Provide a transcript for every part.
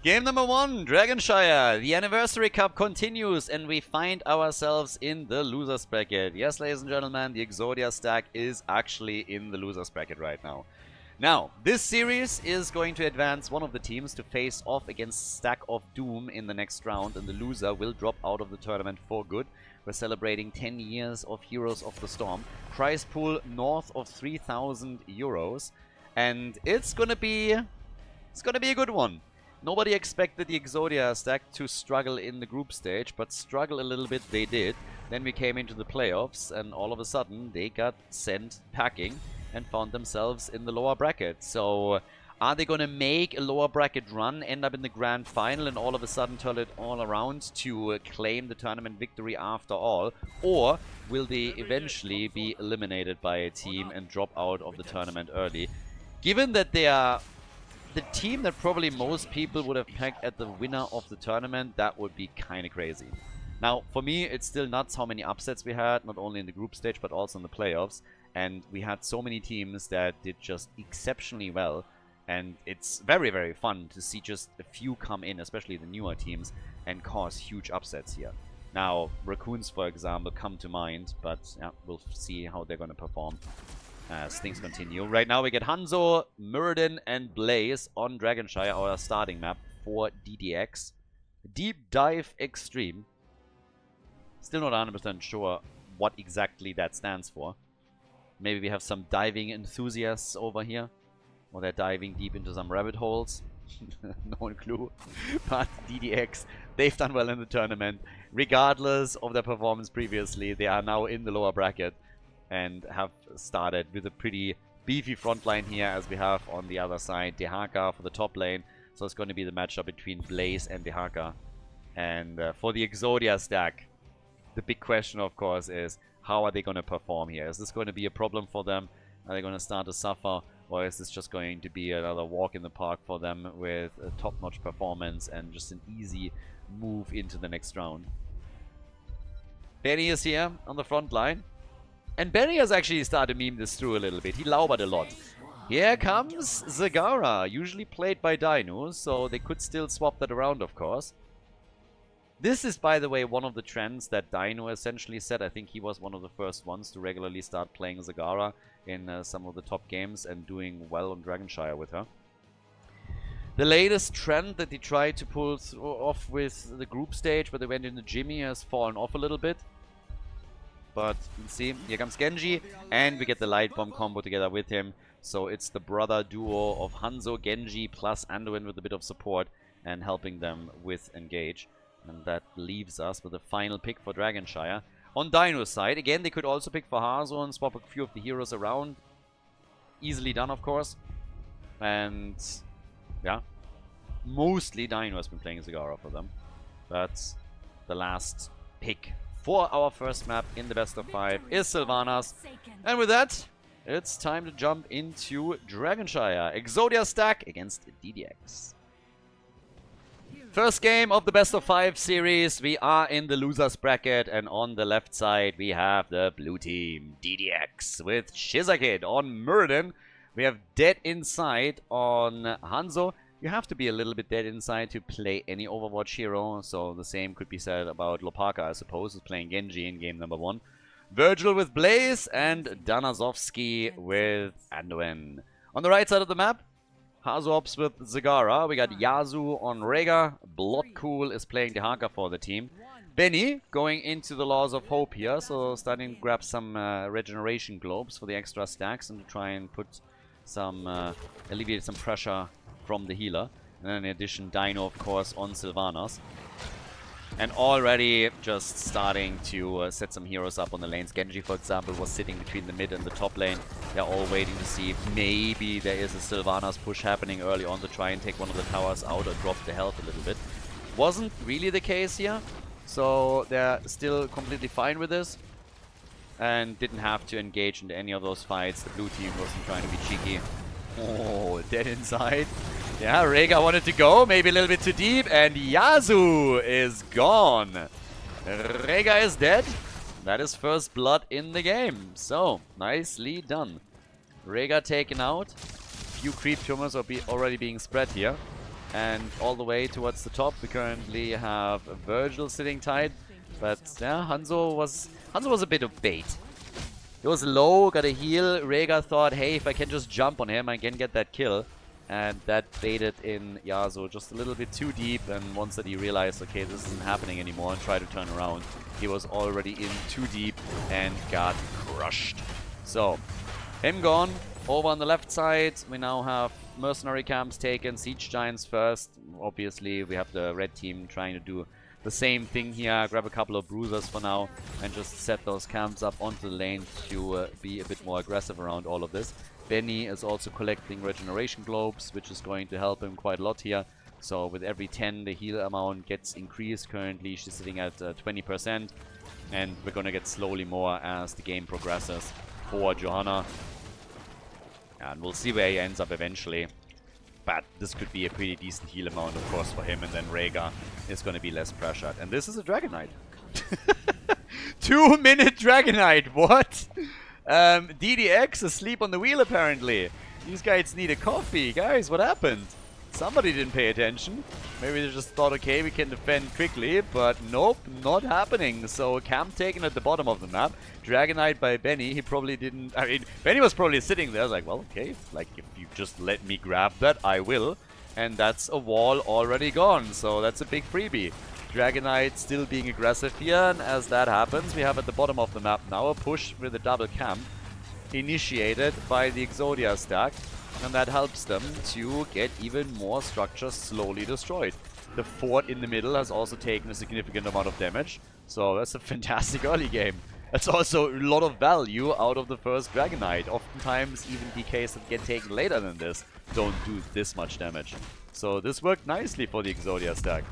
Game number 1, Dragonshire. The Anniversary Cup continues and we find ourselves in the losers bracket. Yes, ladies and gentlemen, the Exodia stack is actually in the losers bracket right now. Now, this series is going to advance one of the teams to face off against Stack of Doom in the next round, and the loser will drop out of the tournament for good. We're celebrating 10 years of Heroes of the Storm. Prize pool north of 3,000 euros, and it's gonna be a good one. Nobody expected the Exodia stack to struggle in the group stage, but struggle a little bit they did. Then we came into the playoffs, and all of a sudden they got sent packing and found themselves in the lower bracket. So are they going to make a lower bracket run, end up in the grand final, and all of a sudden turn it all around to claim the tournament victory after all? Or will they eventually be eliminated by a team and drop out of the tournament early? Given that they are the team that probably most people would have pegged at the winner of the tournament, that would be kind of crazy. Now, for me, it's still nuts how many upsets we had, not only in the group stage, but also in the playoffs. And we had so many teams that did just exceptionally well. And it's very, very fun to see just a few come in, especially the newer teams, and cause huge upsets here. Now, Raccoons, for example, come to mind, but yeah, we'll see how they're going to perform as things continue. Right now we get Hanzo, Muradin, and Blaze on Dragonshire, our starting map for DDX. Deep Dive Extreme. Still not 100% sure what exactly that stands for. Maybe we have some diving enthusiasts over here. Or they're diving deep into some rabbit holes. No clue. But DDX, they've done well in the tournament. Regardless of their performance previously, they are now in the lower bracket. And have started with a pretty beefy front line here, as we have on the other side Dehaka for the top lane. So it's going to be the matchup between Blaze and Dehaka. And for the Exodia stack, the big question, of course, is how are they going to perform here? Is this going to be a problem for them? Are they going to start to suffer? Or is this just going to be another walk in the park for them with a top-notch performance and just an easy move into the next round? Benny is here on the front line. And Benny has actually started to meme this through a little bit. He laubered a lot. Here comes Zagara, usually played by Dino, so they could still swap that around, of course. This is, by the way, one of the trends that Dino essentially set. I think he was one of the first ones to regularly start playing Zagara in some of the top games and doing well on Dragonshire with her. The latest trend that they tried to pull off with the group stage, where they went into Jimmy, has fallen off a little bit. But you can see, here comes Genji, and we get the Light Bomb combo together with him. So it's the brother duo of Hanzo, Genji, plus Anduin with a bit of support and helping them with Engage. And that leaves us with the final pick for Dragonshire. On Dino's side, again, they could also pick for Hanzo and swap a few of the heroes around. Easily done, of course. And, yeah, mostly Dino has been playing Zagara for them. That's the last pick for our first map in the best of 5 is Sylvanas. And with that, it's time to jump into Dragonshire. Exodia stack against DDX. First game of the best of 5 series. We are in the losers bracket, and on the left side we have the blue team, DDX, with Shizakid on Muradin. We have Dead Inside on Hanzo. You have to be a little bit dead inside to play any Overwatch hero, so the same could be said about Lopaka, I suppose, who's playing Genji in game number 1. Virgil with Blaze, and Danazovsky with Anduin. On the right side of the map, Hazops with Zagara. We got Yazu on Rega. Bloodcool is playing Dehaka for the team. Benny going into the Laws of Hope here, so starting to grab some regeneration globes for the extra stacks and to try and put some, alleviate some pressure from the healer. And then in addition, Dino, of course, on Sylvanas. And already just starting to set some heroes up on the lanes. Genji, for example, was sitting between the mid and the top lane. They're all waiting to see if maybe there is a Sylvanas push happening early on to try and take one of the towers out or drop the health a little bit. Wasn't really the case here. So they're still completely fine with this. And didn't have to engage into any of those fights. The blue team wasn't trying to be cheeky. Oh, Dead Inside. Yeah, Rega wanted to go, maybe a little bit too deep, and Yazu is gone. Rega is dead. That is first blood in the game. So, nicely done. Rega taken out. Few creep tumors are already being spread here. And all the way towards the top, we currently have Virgil sitting tight. But yeah, Hanzo was a bit of bait. He was low, got a heal. Rhaegar thought, hey, if I can just jump on him, I can get that kill. And that baited in Yasuo just a little bit too deep. And once that he realized, okay, this isn't happening anymore, and tried to turn around, he was already in too deep and got crushed. So, him gone. Over on the left side, we now have mercenary camps taken, siege giants first. Obviously, we have the red team trying to do the same thing here. Grab a couple of bruisers for now and just set those camps up onto the lane to be a bit more aggressive around all of this. Benny is also collecting regeneration globes, which is going to help him quite a lot here. So with every 10, the heal amount gets increased. Currently, she's sitting at 20%. And we're going to get slowly more as the game progresses for Johanna. And we'll see where he ends up eventually. But this could be a pretty decent heal amount, of course, for him. And then Rhaegar is going to be less pressured. And this is a Dragon Knight. 2-minute Dragon Knight. What? DDX asleep on the wheel, apparently. These guys need a coffee. Guys, what happened? Somebody didn't pay attention. Maybe they just thought, okay, we can defend quickly. But nope, not happening. So camp taken at the bottom of the map. Dragon Knight by Benny. He probably didn't... I mean, Benny was probably sitting there. I was like, well, okay. Like, if you just let me grab that, I will. And that's a wall already gone. So that's a big freebie. Dragon Knight still being aggressive here. And as that happens, we have at the bottom of the map now a push with a double camp. Initiated by the Exodia stack. And that helps them to get even more structures slowly destroyed. The fort in the middle has also taken a significant amount of damage. So that's a fantastic early game. That's also a lot of value out of the first Dragon Knight. Oftentimes even DKs that get taken later than this don't do this much damage. So this worked nicely for the Exodia stack.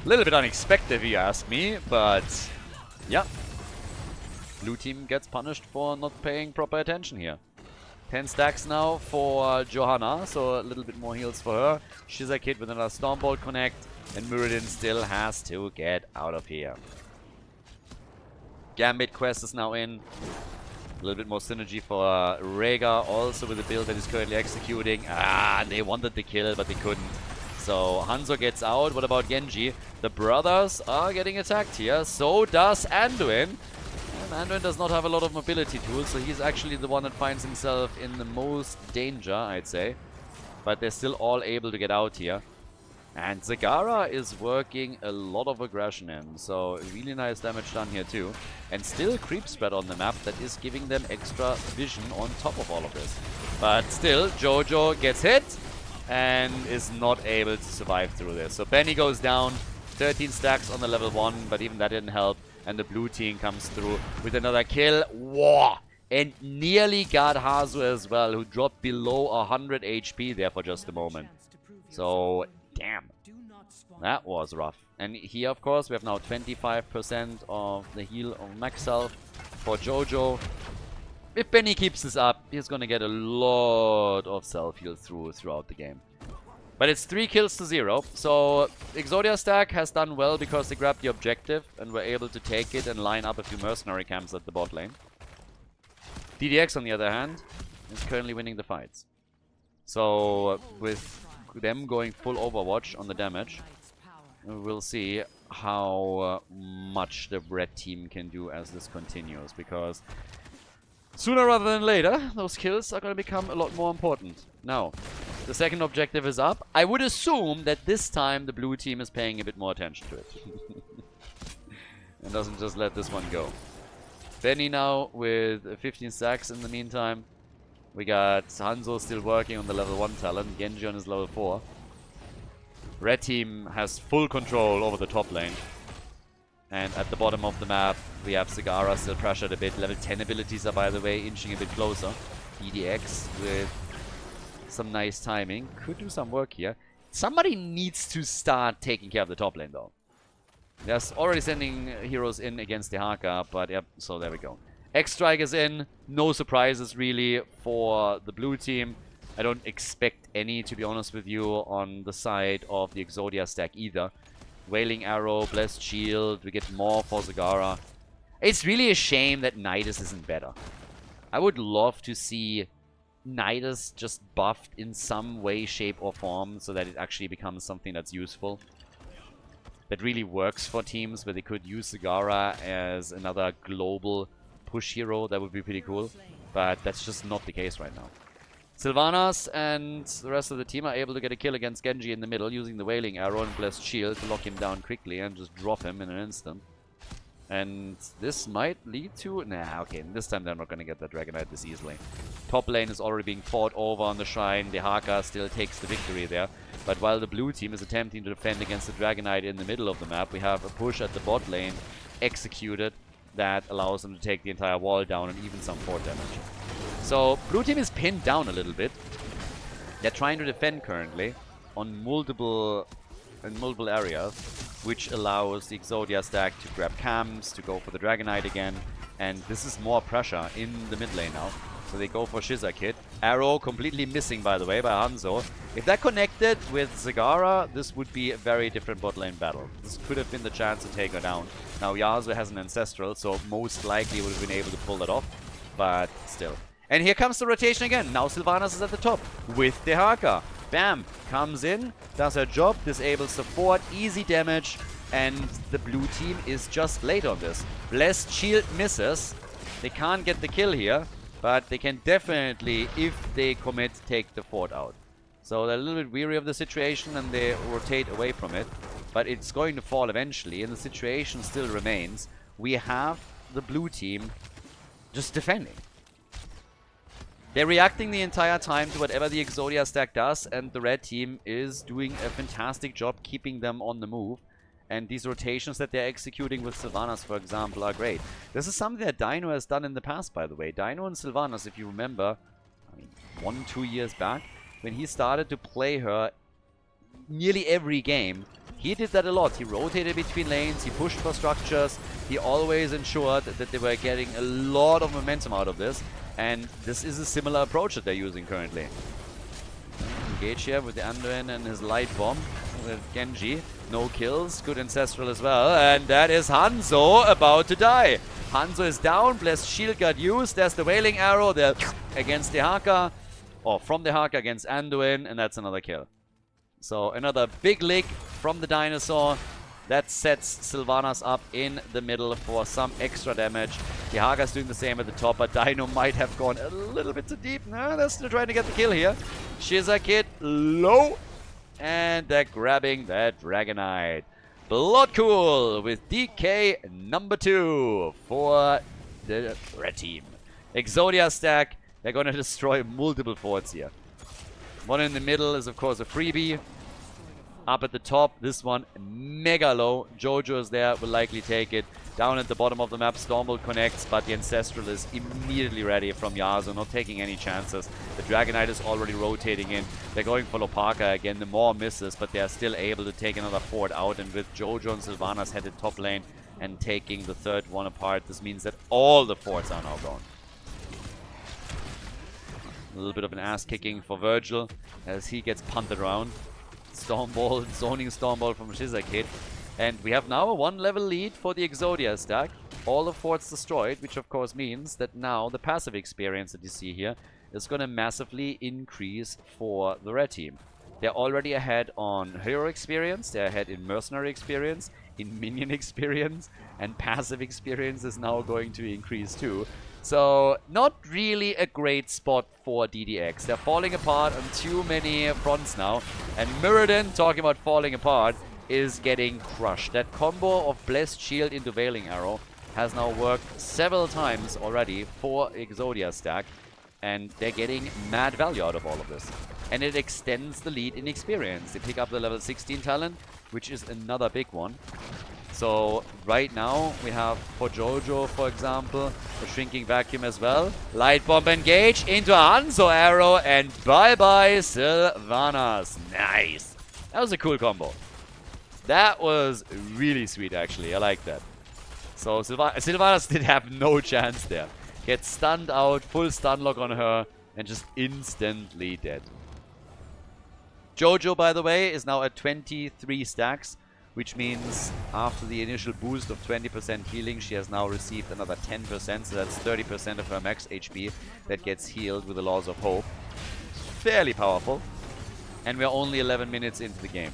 A little bit unexpected if you ask me, but yeah. Blue team gets punished for not paying proper attention here. 10 stacks now for Johanna, so a little bit more heals for her. Shizakid with another Stormbolt connect, and Muradin still has to get out of here. Gambit quest is now in. A little bit more synergy for Rhaegar, also with the build that he's currently executing. They wanted the kill, but they couldn't. So Hanzo gets out. What about Genji? The brothers are getting attacked here. So does Anduin. Anduin does not have a lot of mobility tools, so he's actually the one that finds himself in the most danger, I'd say. But they're still all able to get out here. And Zagara is working a lot of aggression in, so really nice damage done here too. And still creep spread on the map that is giving them extra vision on top of all of this. But still, Jojo gets hit and is not able to survive through this. So Benny goes down, 13 stacks on the level 1, but even that didn't help. And the blue team comes through with another kill. Whoa! And nearly got Hazu as well, who dropped below 100 HP there for just a moment. So, damn. That was rough. And here, of course, we have now 25% of the heal of max health for Jojo. If Benny keeps this up, he's going to get a lot of self-heal throughout the game. But it's 3 kills to 0, so Exodia stack has done well because they grabbed the objective and were able to take it and line up a few mercenary camps at the bot lane. DDX, on the other hand, is currently winning the fights. So with them going full Overwatch on the damage, we'll see how much the red team can do as this continues, because sooner rather than later, those kills are going to become a lot more important. Now, the second objective is up. I would assume that this time the blue team is paying a bit more attention to it. And doesn't just let this one go. Benny now with 15 stacks in the meantime. We got Hanzo still working on the level 1 talent. Genji on his level 4. Red team has full control over the top lane. And at the bottom of the map, we have Zagara still pressured a bit. Level 10 abilities are, by the way, inching a bit closer. DDX with some nice timing. Could do some work here. Somebody needs to start taking care of the top lane, though. They're already sending heroes in against the Haka, but yep, so there we go. X-Strike is in. No surprises, really, for the blue team. I don't expect any, to be honest with you, on the side of the Exodia stack either. Wailing Arrow, Blessed Shield, we get more for Zagara. It's really a shame that Nidus isn't better. I would love to see Nidus just buffed in some way, shape, or form so that it actually becomes something that's useful. That really works for teams where they could use Zagara as another global push hero. That would be pretty cool. But that's just not the case right now. Sylvanas and the rest of the team are able to get a kill against Genji in the middle using the Wailing Arrow and Blessed Shield to lock him down quickly and just drop him in an instant. And this might lead to... Nah, okay, this time they're not going to get that Dragonite this easily. Top lane is already being fought over on the Shrine. The Haka still takes the victory there. But while the blue team is attempting to defend against the Dragonite in the middle of the map, we have a push at the bot lane executed that allows them to take the entire wall down and even some fort damage. So, blue team is pinned down a little bit. They're trying to defend currently on multiple areas, which allows the Exodia stack to grab cams, to go for the Dragonite again, and this is more pressure in the mid lane now. So they go for Shiza Kid. Arrow completely missing, by the way, by Hanzo. If that connected with Zagara, this would be a very different bot lane battle. This could have been the chance to take her down. Now Yasuo has an Ancestral, so most likely would have been able to pull that off, but still. And here comes the rotation again. Now Sylvanas is at the top with the Haka. Bam! Comes in, does her job, disables support, easy damage, and the blue team is just late on this. Blessed Shield misses. They can't get the kill here, but they can definitely, if they commit, take the fort out. So they're a little bit weary of the situation and they rotate away from it. But it's going to fall eventually, and the situation still remains. We have the blue team just defending. They're reacting the entire time to whatever the Exodia stack does, and the red team is doing a fantastic job keeping them on the move. And these rotations that they're executing with Sylvanas, for example, are great. This is something that Dino has done in the past, by the way. Dino and Sylvanas, if you remember, I mean, 1-2 years back, when he started to play her nearly every game, he did that a lot. He rotated between lanes, he pushed for structures, he always ensured that they were getting a lot of momentum out of this. And this is a similar approach that they're using currently. Engage here with the Anduin and his light bomb with Genji. No kills, good Ancestral as well. And that is Hanzo about to die. Hanzo is down, Blessed Shield got used. There's the Wailing Arrow there against the Haka. Or from the Haka against Anduin, and that's another kill. So another big lick from the Dinosaur. That sets Sylvanas up in the middle for some extra damage. The Haga's doing the same at the top, but Dino might have gone a little bit too deep. No, they're still trying to get the kill here. Shiza Kid low. And they're grabbing that Dragonite. Blood Cool with DK number 2 for the red team. Exodia stack. They're going to destroy multiple forts here. One in the middle is, of course, a freebie. Up at the top, this one mega low. Jojo is there, will likely take it. Down at the bottom of the map, Stormbolt connects, but the Ancestral is immediately ready from Yasuo, not taking any chances. The Dragonite is already rotating in. They're going for Lopaka again. The Maw misses, but they are still able to take another fort out. And with Jojo and Sylvanas headed top lane and taking the third one apart, this means that all the forts are now gone. A little bit of an ass kicking for Virgil as he gets punted around. Stormbolt, zoning Stormbolt from Shiza Kid. And we have now a 1-level lead for the Exodia stack. All the forts destroyed, which of course means that now the passive experience that you see here is going to massively increase for the red team. They're already ahead on hero experience, they're ahead in mercenary experience, in minion experience, and passive experience is now going to increase too. So, not really a great spot for DDX. They're falling apart on too many fronts now. And Mirrodin, talking about falling apart, is getting crushed. That combo of Blessed Shield into Wailing Arrow has now worked several times already for Exodia stack. And they're getting mad value out of all of this. And it extends the lead in experience. They pick up the level 16 talent, which is another big one. So right now we have for Jojo, for example, a shrinking vacuum as well. Light bomb engage into a Hanzo arrow and bye-bye Sylvanas. Nice. That was a cool combo. That was really sweet actually. I like that. So Sylvanas did have no chance there. Gets stunned out, full stun lock on her, and just instantly dead. Jojo, by the way, is now at 23 stacks. which means after the initial boost of 20% healing, she has now received another 10%, so that's 30% of her max HP that gets healed with the Laws of Hope. Fairly powerful. And we're only 11 minutes into the game.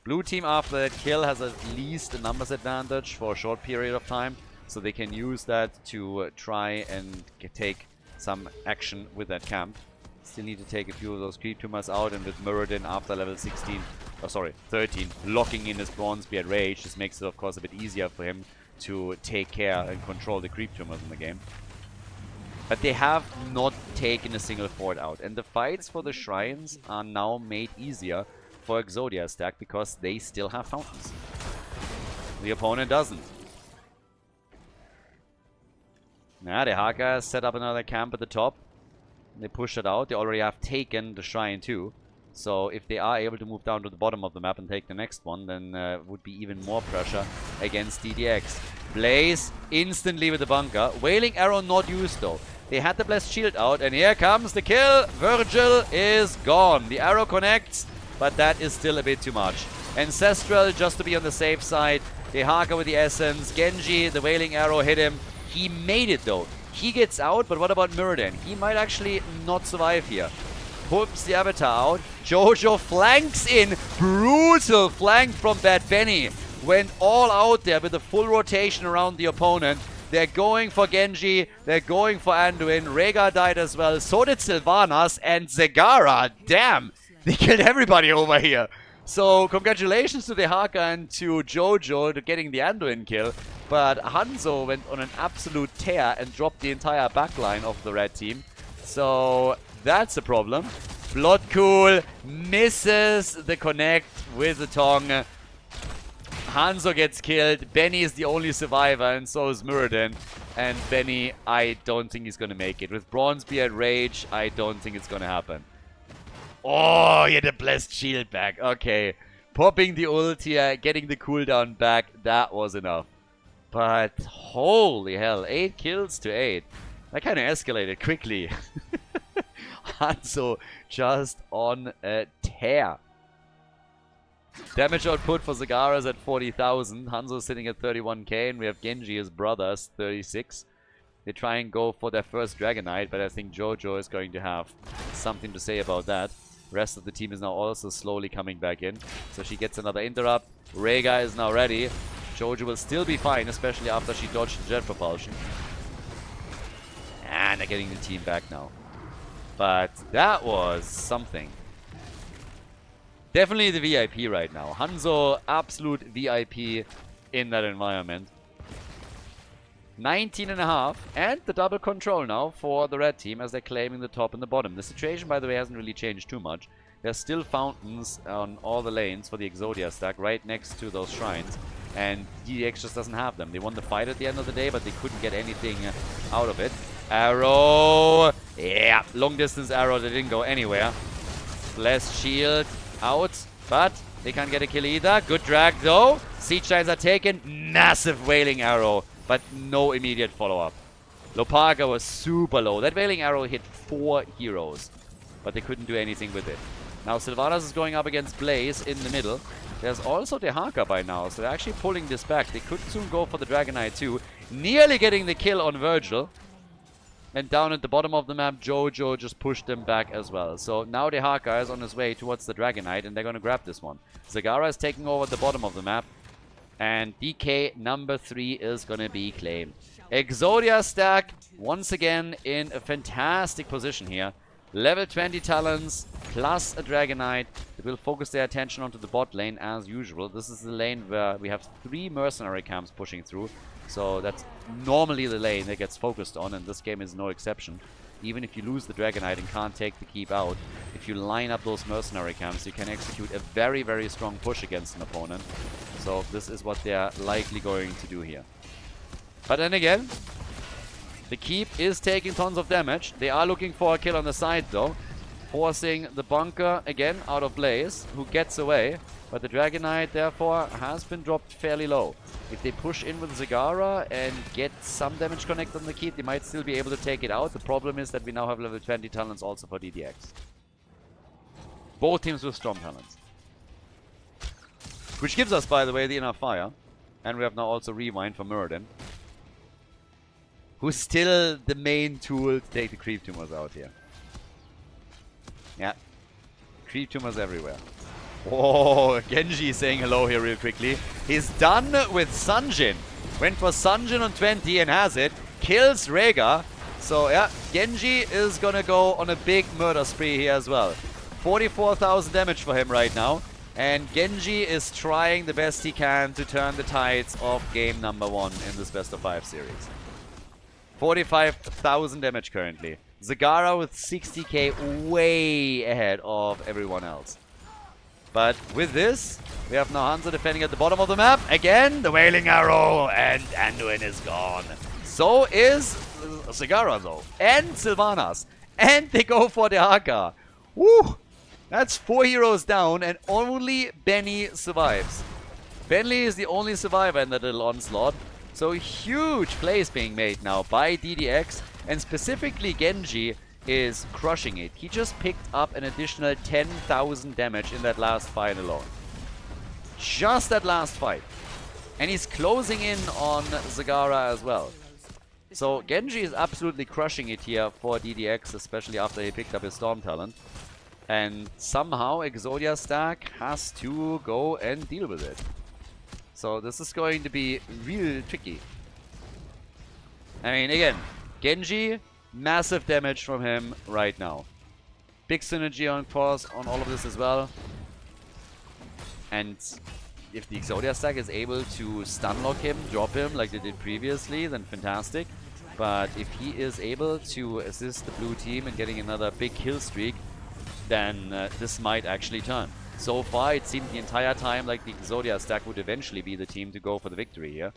Blue team after that kill has at least a numbers advantage for a short period of time, so they can use that to try and take some action with that camp. Still need to take a few of those creep tumors out, and with Muradin after level 16, oh sorry, 13, locking in his Bronzebeard Rage, this makes it of course a bit easier for him to take care and control the creep tumors in the game. But they have not taken a single fort out, and the fights for the shrines are now made easier for Exodia stack because they still have fountains. The opponent doesn't. Now the Haka set up another camp at the top. They push it out. They already have taken the shrine too. So if they are able to move down to the bottom of the map and take the next one, then would be even more pressure against DDX. Blaze instantly with the bunker. Wailing Arrow not used though. They had the Blessed Shield out, and here comes the kill. Virgil is gone. The arrow connects, but that is still a bit too much. Ancestral just to be on the safe side. The Haka with the Essence. Genji, the Wailing Arrow hit him. He made it though. He gets out, but what about Muradin? He might actually not survive here. Pulps the Avatar out. Jojo flanks in. Brutal flank from Bad Benny. Went all out there with a full rotation around the opponent. They're going for Genji. They're going for Anduin. Rhaegar died as well. So did Sylvanas and Zegara. Damn. They killed everybody over here. So congratulations to the Haka and to Jojo to getting the Anduin kill. But Hanzo went on an absolute tear and dropped the entire backline of the red team. So that's a problem. Bloodcool misses the connect with the Tong. Hanzo gets killed. Benny is the only survivor, and so is Muradin. And Benny, I don't think he's going to make it. With Bronzebeard Rage, I don't think it's going to happen. Oh, he had a Blessed Shield back. Okay. Popping the ult here, getting the cooldown back, that was enough. But holy hell, 8 kills to 8. That kind of escalated quickly. Hanzo just on a tear. Damage output for Zagara is at 40,000. Hanzo sitting at 31k, and we have Genji, his brothers, 36. They try and go for their first Dragonite, but I think Jojo is going to have something to say about that. Rest of the team is now also slowly coming back in. So she gets another interrupt. Rhaegar is now ready. Jojo will still be fine, especially after she dodged the jet propulsion. And they're getting the team back now. But that was something. Definitely the VIP right now. Hanzo, absolute VIP in that environment. 19.5, and the double control now for the red team as they're claiming the top and the bottom. The situation, by the way, hasn't really changed too much. There's still fountains on all the lanes for the Exodia stack right next to those shrines, and DDX just doesn't have them. They won the fight at the end of the day, but they couldn't get anything out of it. Arrow! Yeah, long distance arrow that didn't go anywhere. Blessed Shield out, but they can't get a kill either. Good drag though. Siege lines are taken. Massive Wailing Arrow, but no immediate follow-up. Lopaga was super low. That Wailing Arrow hit 4 heroes, but they couldn't do anything with it. Now Sylvanas is going up against Blaze in the middle. There's also the Haka by now, so they're actually pulling this back. They could soon go for the Dragonite too. Nearly getting the kill on Virgil. And down at the bottom of the map, Jojo just pushed them back as well. So now the Haka is on his way towards the Dragonite, and they're going to grab this one. Zagara is taking over the bottom of the map. And DK number 3 is going to be claimed. Exodia stack, once again, in a fantastic position here. Level 20 talents, plus a Dragonite. They will focus their attention onto the bot lane as usual. This is the lane where we have 3 mercenary camps pushing through. So that's normally the lane that gets focused on, and this game is no exception. Even if you lose the Dragonite and can't take the keep out, if you line up those mercenary camps, you can execute a very, very strong push against an opponent. So this is what they're likely going to do here. But then again, the keep is taking tons of damage. They are looking for a kill on the side though, forcing the bunker again out of Blaze, who gets away. But the Dragonite, therefore, has been dropped fairly low. If they push in with Zagara and get some damage connect on the keep, they might still be able to take it out. The problem is that we now have level 20 talents also for DDX. Both teams with strong talents. Which gives us, by the way, the enough fire. And we have now also Rewind for Muradin, who's still the main tool to take the creep tumors out here. Yeah. Creep tumors everywhere. Oh, Genji saying hello here real quickly. He's done with Sanjin. Went for Sanjin on 20 and has it. Kills Rhaegar. So yeah, Genji is gonna go on a big murder spree here as well. 44,000 damage for him right now. And Genji is trying the best he can to turn the tides of game number 1 in this best of 5 series. 45,000 damage currently. Zagara with 60k way ahead of everyone else. But with this, we have now Hanzo defending at the bottom of the map. Again, the Wailing Arrow, and Anduin is gone. So is Zagara though, and Sylvanas. And they go for the Haka. Woo! That's 4 heroes down, and only Benny survives. Bentley is the only survivor in that little onslaught. So huge plays being made now by DDX, and specifically Genji is crushing it. He just picked up an additional 10,000 damage in that last fight alone. Just that last fight. And he's closing in on Zagara as well. So Genji is absolutely crushing it here for DDX, especially after he picked up his Storm talent. And somehow Exodia stack has to go and deal with it. So this is going to be real tricky. I mean, again, Genji, massive damage from him right now. Big synergy on course on all of this as well. And if the Exodia stack is able to stun lock him, drop him like they did previously, then fantastic. But if he is able to assist the blue team in getting another big kill streak, then this might actually turn. So far, it seemed the entire time like the Exodia stack would eventually be the team to go for the victory here.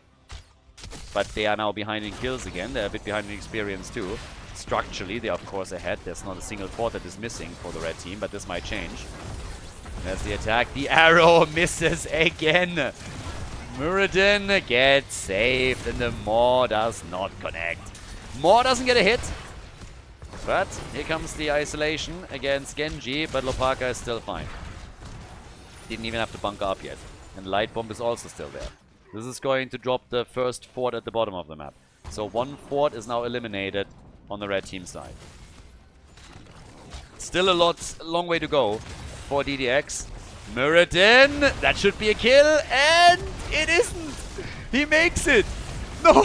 But they are now behind in kills again. They're a bit behind in experience too. Structurally, they're of course ahead. There's not a single fort that is missing for the red team, but this might change. There's the attack. The arrow misses again. Muradin gets saved, and the Maw does not connect. Maw doesn't get a hit. But here comes the isolation against Genji, but Lopaka is still fine. Didn't even have to bunker up yet. And Light Bomb is also still there. This is going to drop the first fort at the bottom of the map. So one fort is now eliminated on the red team side. Still a long way to go for DDX. Muradin, that should be a kill, and it isn't! He makes it! No!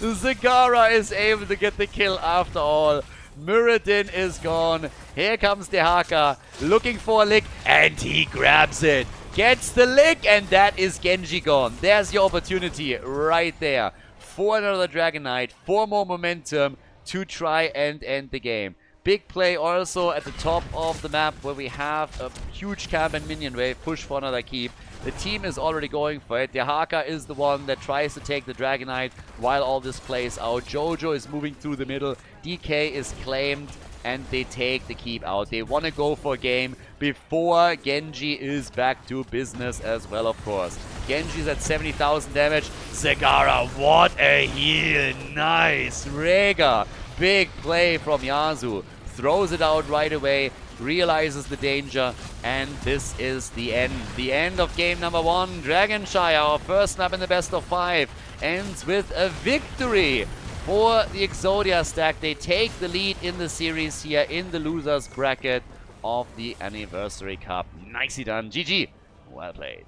Zagara is able to get the kill after all. Muradin is gone. Here comes the Haka, looking for a lick, and he grabs it. Gets the lick, and that is Genji gone. There's your opportunity right there. For another Dragon Knight, for more momentum to try and end the game. Big play also at the top of the map where we have a huge camp and minion wave. Push for another keep. The team is already going for it. The Haka is the one that tries to take the Dragon Knight while all this plays out. Jojo is moving through the middle. DK is claimed and they take the keep out. They want to go for a game before Genji is back to business as well, of course. Genji's at 70,000 damage. Zagara, what a heal. Nice. Rhaegar, big play from Yasuo. Throws it out right away. Realizes the danger, and this is the end. The end of game number 1. Dragonshire, our first map in the best of 5, ends with a victory for the Exodia stack. They take the lead in the series here in the losers bracket of the Anniversary Cup. Nicely done. GG. Well played.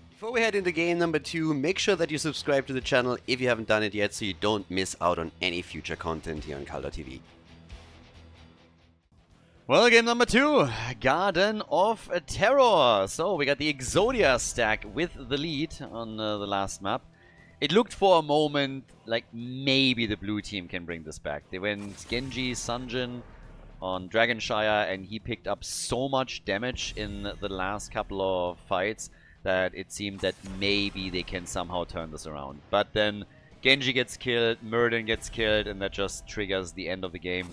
Before we head into game number 2, make sure that you subscribe to the channel if you haven't done it yet so you don't miss out on any future content here on Khaldor TV. Well, game number 2, Garden of Terror. So we got the Exodia stack with the lead on the last map. It looked for a moment like maybe the blue team can bring this back. They went Genji, Sanjin on Dragonshire, and he picked up so much damage in the last couple of fights that it seemed that maybe they can somehow turn this around. But then Genji gets killed, Muradin gets killed, and that just triggers the end of the game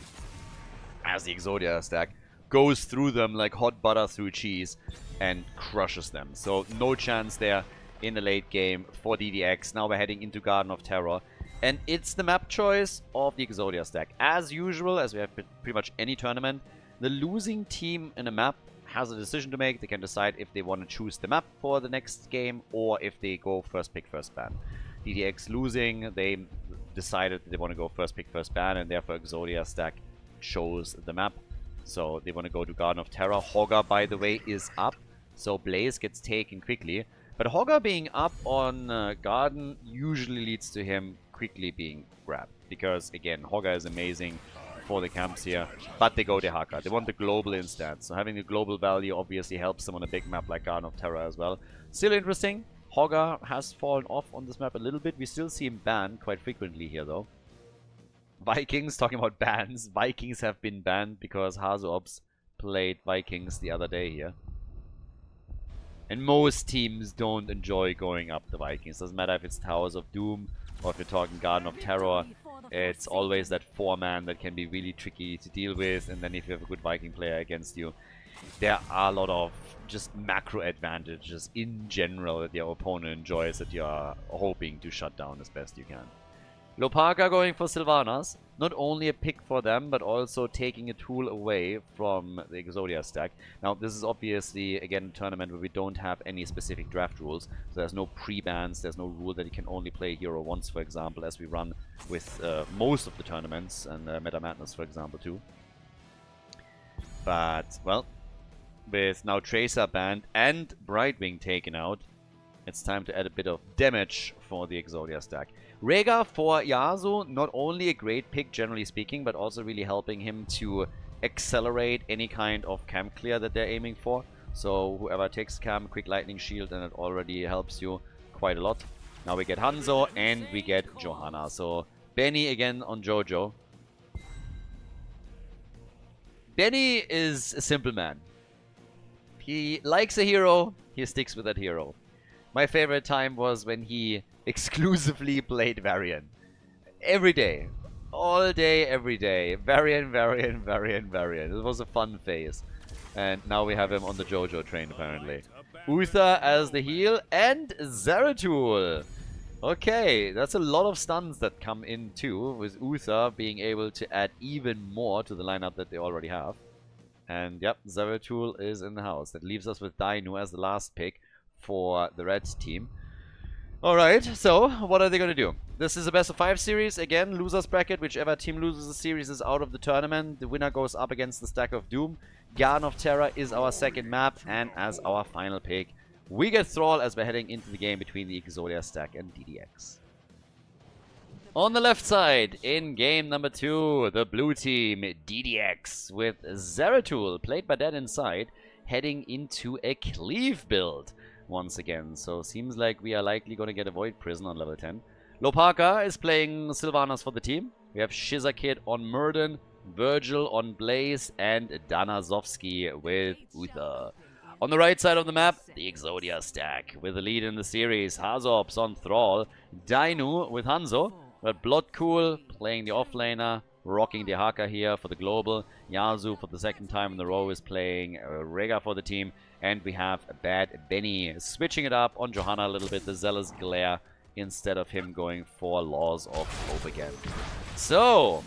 as the Exodia stack goes through them like hot butter through cheese and crushes them. So no chance there in the late game for DDX. Now we're heading into Garden of Terror, and it's the map choice of the Exodia stack. As usual, as we have pretty much any tournament, the losing team in a map has a decision to make. They can decide if they want to choose the map for the next game or if they go first pick, first ban. DDX losing, they decided that they want to go first pick, first ban, and therefore Exodia stack chose the map. So they want to go to Garden of Terror. Hogger, by the way, is up, so Blaze gets taken quickly. But Hogger being up on Garden usually leads to him quickly being grabbed. Because, again, Hogger is amazing for the camps here. But they go to Haka. They want the global instead. So having the global value obviously helps them on a big map like Garden of Terror as well. Still interesting. Hogger has fallen off on this map a little bit. We still see him banned quite frequently here, though. Vikings, talking about bans. Vikings have been banned because Hazops played Vikings the other day here. And most teams don't enjoy going up the Vikings. Doesn't matter if it's Towers of Doom or if you're talking Garden of Terror. It's always that 4-man that can be really tricky to deal with. And then if you have a good Viking player against you, there are a lot of just macro advantages in general that your opponent enjoys that you're hoping to shut down as best you can. Lopaka going for Sylvanas. Not only a pick for them, but also taking a tool away from the Exodia stack. Now, this is obviously, again, a tournament where we don't have any specific draft rules. So there's no pre-bans, there's no rule that you can only play a hero once, for example, as we run with most of the tournaments, and Meta Madness, for example, too. But, well, with now Tracer banned and Brightwing taken out, it's time to add a bit of damage for the Exodia stack. Rega for Yasuo, not only a great pick generally speaking, but also really helping him to accelerate any kind of camp clear that they're aiming for. So whoever takes camp, quick lightning shield, and it already helps you quite a lot. Now we get Hanzo and we get Johanna. So Benny again on Jojo. Benny is a simple man. He likes a hero, he sticks with that hero. My favorite time was when he exclusively played Varian. Every day. All day, every day. Varian, Varian, Varian, Varian. It was a fun phase. And now we have him on the Jojo train, apparently. Uther as the heal and Zeratul. Okay, that's a lot of stuns that come in too, with Uther being able to add even more to the lineup that they already have. And yep, Zeratul is in the house. That leaves us with Dainu as the last pick for the Reds team. Alright, so what are they going to do? This is a best of 5 series. Again, losers bracket. Whichever team loses the series is out of the tournament. The winner goes up against the stack of Doom. Garden of Terror is our second map. And as our final pick, we get Thrall as we're heading into the game between the Exodia stack and DDX. On the left side, in game number 2, the blue team, DDX, with Zeratul, played by Dead Inside, heading into a Cleave build once again. So seems like we are likely going to get a Void Prison on level 10. Lopaka is playing Sylvanas for the team. We have Shizakid on Murden, Virgil on Blaze, and Danazovsky with Uther. On the right side of the map, the Exodia stack with the lead in the series. Hazops on Thrall, Dainu with Hanzo, but Bloodcool playing the offlaner, rocking the Haka here for the global. Yasu for the second time in a row is playing Rega for the team. And we have a bad Benny switching it up on Johanna a little bit, the Zealous Glare, instead of him going for Laws of Hope again. So,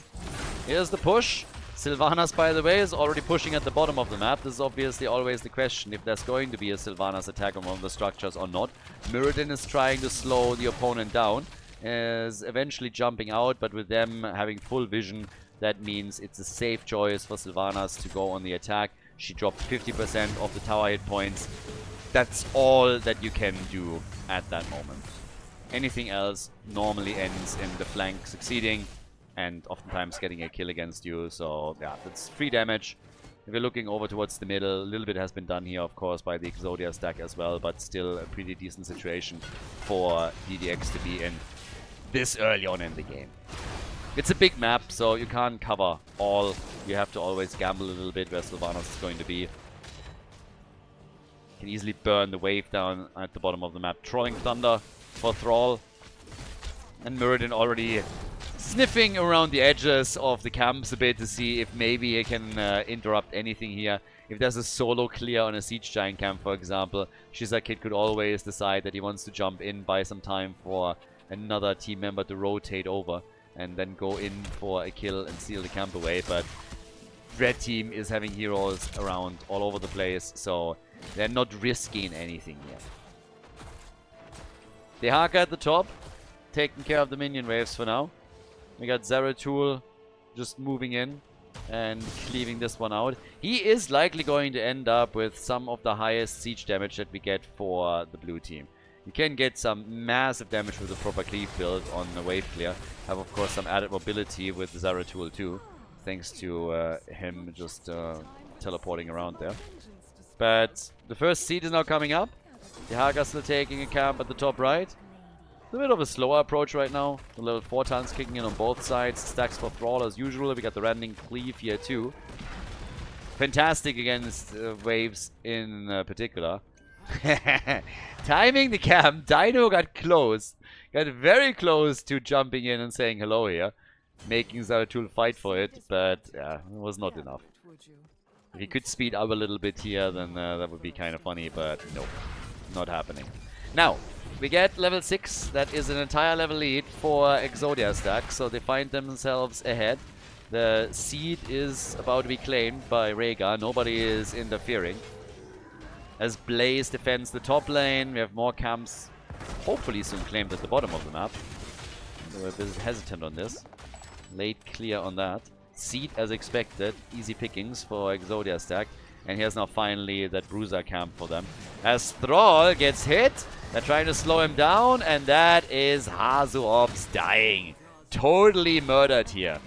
here's the push. Sylvanas, by the way, is already pushing at the bottom of the map. This is obviously always the question if there's going to be a Sylvanas attack on one of the structures or not. Mirrodin is trying to slow the opponent down, is eventually jumping out, but with them having full vision, that means it's a safe choice for Sylvanas to go on the attack. She dropped 50% of the tower hit points. That's all that you can do at that moment. Anything else normally ends in the flank succeeding and oftentimes getting a kill against you. So yeah, that's free damage. If you're looking over towards the middle, a little bit has been done here, of course, by the Exodia stack as well, but still a pretty decent situation for DDX to be in this early on in the game. It's a big map, so you can't cover all. You have to always gamble a little bit where Sylvanas is going to be. Can easily burn the wave down at the bottom of the map. Trolling Thunder for Thrall. And Mirrodin already sniffing around the edges of the camps a bit to see if maybe he can interrupt anything here. If there's a solo clear on a Siege Giant camp, for example, Shizakid could always decide that he wants to jump in, buy some time for another team member to rotate over, and then go in for a kill and seal the camp away. But red team is having heroes around all over the place, so they're not risking anything yet. Dehaka at the top, taking care of the minion waves for now. We got Zeratul just moving in and cleaving this one out. He is likely going to end up with some of the highest siege damage that we get for the blue team. You can get some massive damage with the proper cleave build on the wave clear. Have of course some added mobility with Zeratul too, thanks to him just teleporting around there. But the first seed is now coming up. Dehaka still taking a camp at the top right. It's a bit of a slower approach right now. The level 4 tons kicking in on both sides. Stacks for Thrall as usual. We got the Rending Cleave here too. Fantastic against waves in particular. Timing the camp. Dino got close. Got very close to jumping in and saying hello here. Making Zeratul fight for it. But yeah, it was not enough. If he could speed up a little bit here, then that would be kind of funny. But no, not happening. Now, we get level 6. That is an entire level lead for Exodia stack. So they find themselves ahead. The seed is about to be claimed by Rhaegar. Nobody is interfering. As Blaze defends the top lane, we have more camps hopefully soon claimed at the bottom of the map. We're a bit hesitant on this. Late clear on that. Seed as expected. Easy pickings for Exodia stack. And here's now finally that Bruiser camp for them. As Thrall gets hit, they're trying to slow him down, and that is Hazuops dying. Totally murdered here.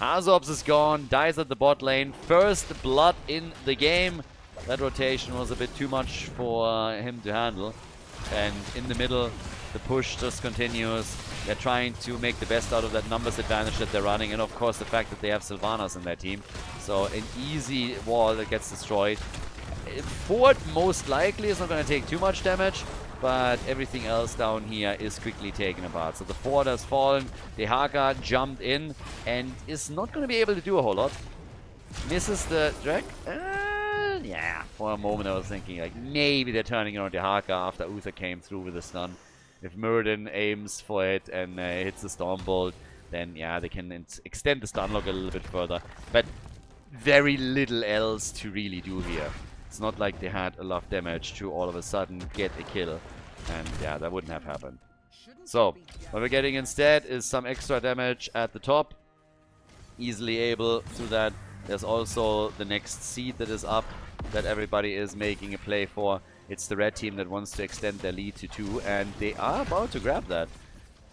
Hazuops is gone, dies at the bot lane. First blood in the game. That rotation was a bit too much for him to handle. And in the middle, the push just continues. They're trying to make the best out of that numbers advantage that they're running. And of course the fact that they have Sylvanas in their team. So an easy wall that gets destroyed. Ford most likely is not going to take too much damage. But everything else down here is quickly taken apart. So the fort has fallen. Dehaka jumped in and is not going to be able to do a whole lot. Misses the drag. Yeah, for a moment I was thinking like maybe they're turning around Dehaka after Uther came through with a stun. If Muradin aims for it and hits the Stormbolt, then yeah, they can extend the stun lock a little bit further. But very little else to really do here. It's not like they had enough damage to all of a sudden get a kill. And yeah, that wouldn't have happened. So, what we're getting instead is some extra damage at the top. Easily able to that. There's also the next seed that is up that everybody is making a play for. It's the red team that wants to extend their lead to 2, and they are about to grab that.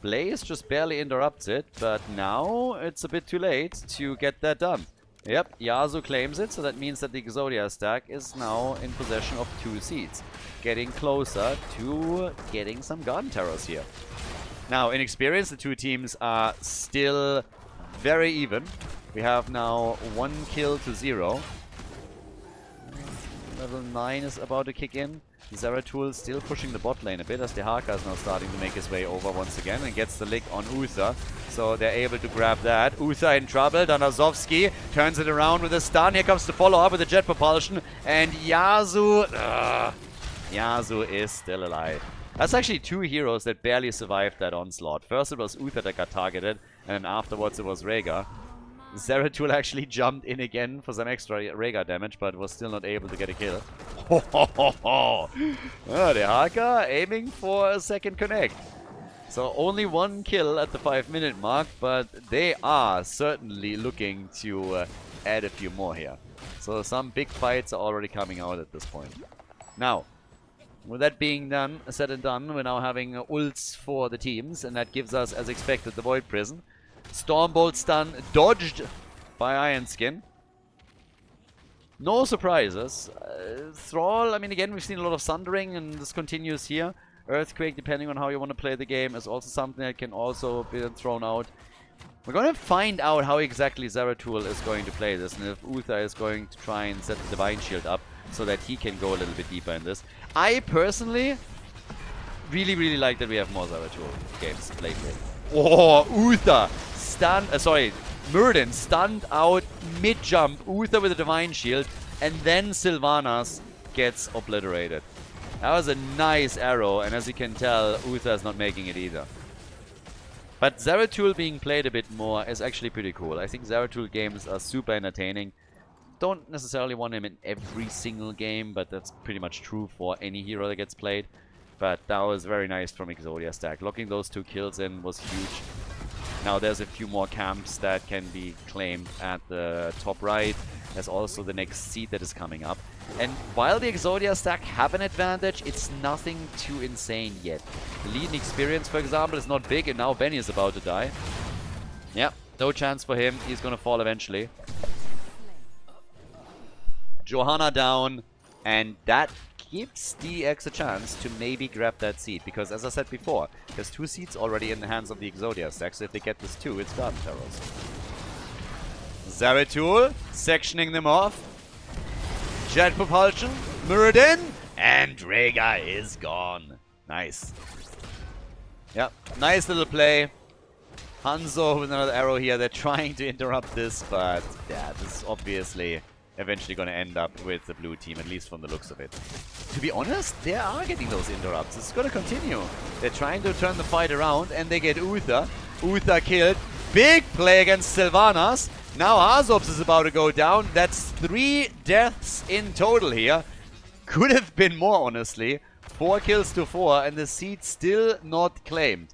Blaze just barely interrupts it, but now it's a bit too late to get that done. Yep, Yasuo claims it, so that means that the Exodia stack is now in possession of 2 seeds. Getting closer to getting some Garden Terrors here. Now, in experience, the 2 teams are still very even. We have now 1 kill to 0. Level 9 is about to kick in. Zeratul still pushing the bot lane a bit as Dehaka is now starting to make his way over once again and gets the lick on Uther. So they're able to grab that. Uther in trouble. Danazovsky turns it around with a stun. Here comes the follow-up with the jet propulsion. And Yasuo... Yasuo is still alive. That's actually 2 heroes that barely survived that onslaught. First it was Uther that got targeted, and then afterwards it was Rhaegar. Zeratul actually jumped in again for some extra Rhaegar damage, but was still not able to get a kill. Dehaka aiming for a second connect. So only 1 kill at the 5-minute mark, but they are certainly looking to add a few more here. So some big fights are already coming out at this point. Now, with that being done, said and done, we're now having ults for the teams, and that gives us, as expected, the Void Prison. Stormbolt stun dodged by Ironskin. No surprises. Thrall, I mean, again, we've seen a lot of Sundering, and this continues here. Earthquake, depending on how you want to play the game, is also something that can also be thrown out. We're going to find out how exactly Zeratul is going to play this, and if Uther is going to try and set the Divine Shield up so that he can go a little bit deeper in this. I personally really like that we have more Zeratul games lately. Oh, Uther! Muradin stunned out mid-jump. Uther with a Divine Shield. And then Sylvanas gets obliterated. That was a nice arrow. And as you can tell, Uther is not making it either. But Zeratul being played a bit more is actually pretty cool. I think Zeratul games are super entertaining. Don't necessarily want him in every single game, but that's pretty much true for any hero that gets played. But that was very nice from Exodia stack. Locking those 2 kills in was huge. Now there's a few more camps that can be claimed at the top right. There's also the next seed that is coming up. And while the Exodia stack have an advantage, it's nothing too insane yet. The lead in experience, for example, is not big, and now Benny is about to die. Yeah, no chance for him. He's gonna fall eventually. Johanna down, and that gives DDX a chance to maybe grab that seed, because as I said before, there's 2 seeds already in the hands of the Exodia stack, so if they get this 2, it's Garden Terrors. Zeratul sectioning them off. Jet propulsion, Muradin, and Draga is gone. Nice. Yep, nice little play. Hanzo with another arrow here. They're trying to interrupt this, but yeah, this is obviously eventually going to end up with the blue team, at least from the looks of it. To be honest, they are getting those interrupts. It's going to continue. They're trying to turn the fight around, and they get Uther. Uther killed. Big play against Sylvanas. Now Azobs is about to go down. That's 3 deaths in total here. Could have been more, honestly. 4 kills to 4, and the seed still not claimed.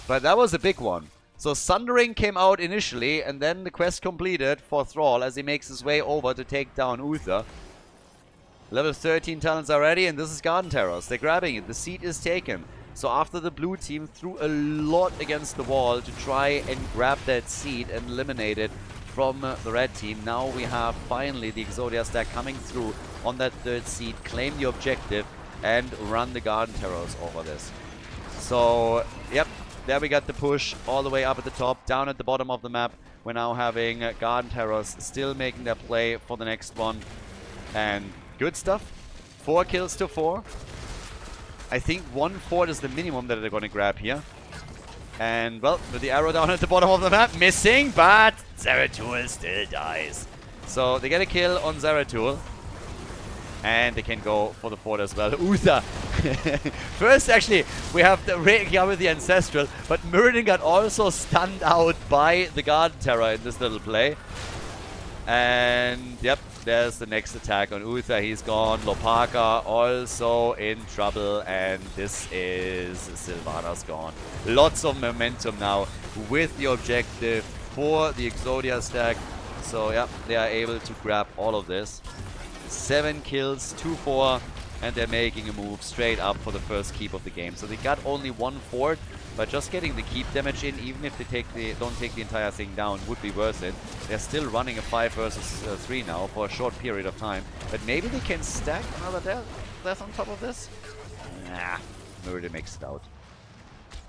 But that was a big one. So Sundering came out initially, and then the quest completed for Thrall as he makes his way over to take down Uther. Level 13 talents are ready, and this is Garden Terrors. They're grabbing it. The seed is taken. So after the blue team threw a lot against the wall to try and grab that seed and eliminate it from the red team, now we have finally the Exodia stack coming through on that 3rd seed, claim the objective, and run the Garden Terrors over this. So, yep. There we got the push all the way up at the top. Down at the bottom of the map, we're now having Garden Terrors still making their play for the next one. And good stuff. 4 kills to 4. I think 1 fort is the minimum that they're going to grab here. And, well, with the arrow down at the bottom of the map, missing, but Zeratul still dies. So they get a kill on Zeratul. And they can go for the fort as well. Uther. First, actually, we have the Regia with the Ancestral, but Muradin got also stunned out by the Garden Terror in this little play. And, yep, there's the next attack on Uther. He's gone. Lopaka also in trouble, and this is Sylvanas gone. Lots of momentum now with the objective for the Exodia stack. So, yep, they are able to grab all of this. 7 kills, 2-4, and they're making a move straight up for the first keep of the game. So they got only 1 fort, but just getting the keep damage in, even if they don't take the entire thing down, would be worth it. They're still running a 5 versus 3 now for a short period of time, but maybe they can stack another death on top of this? Nah, Muradin makes it out.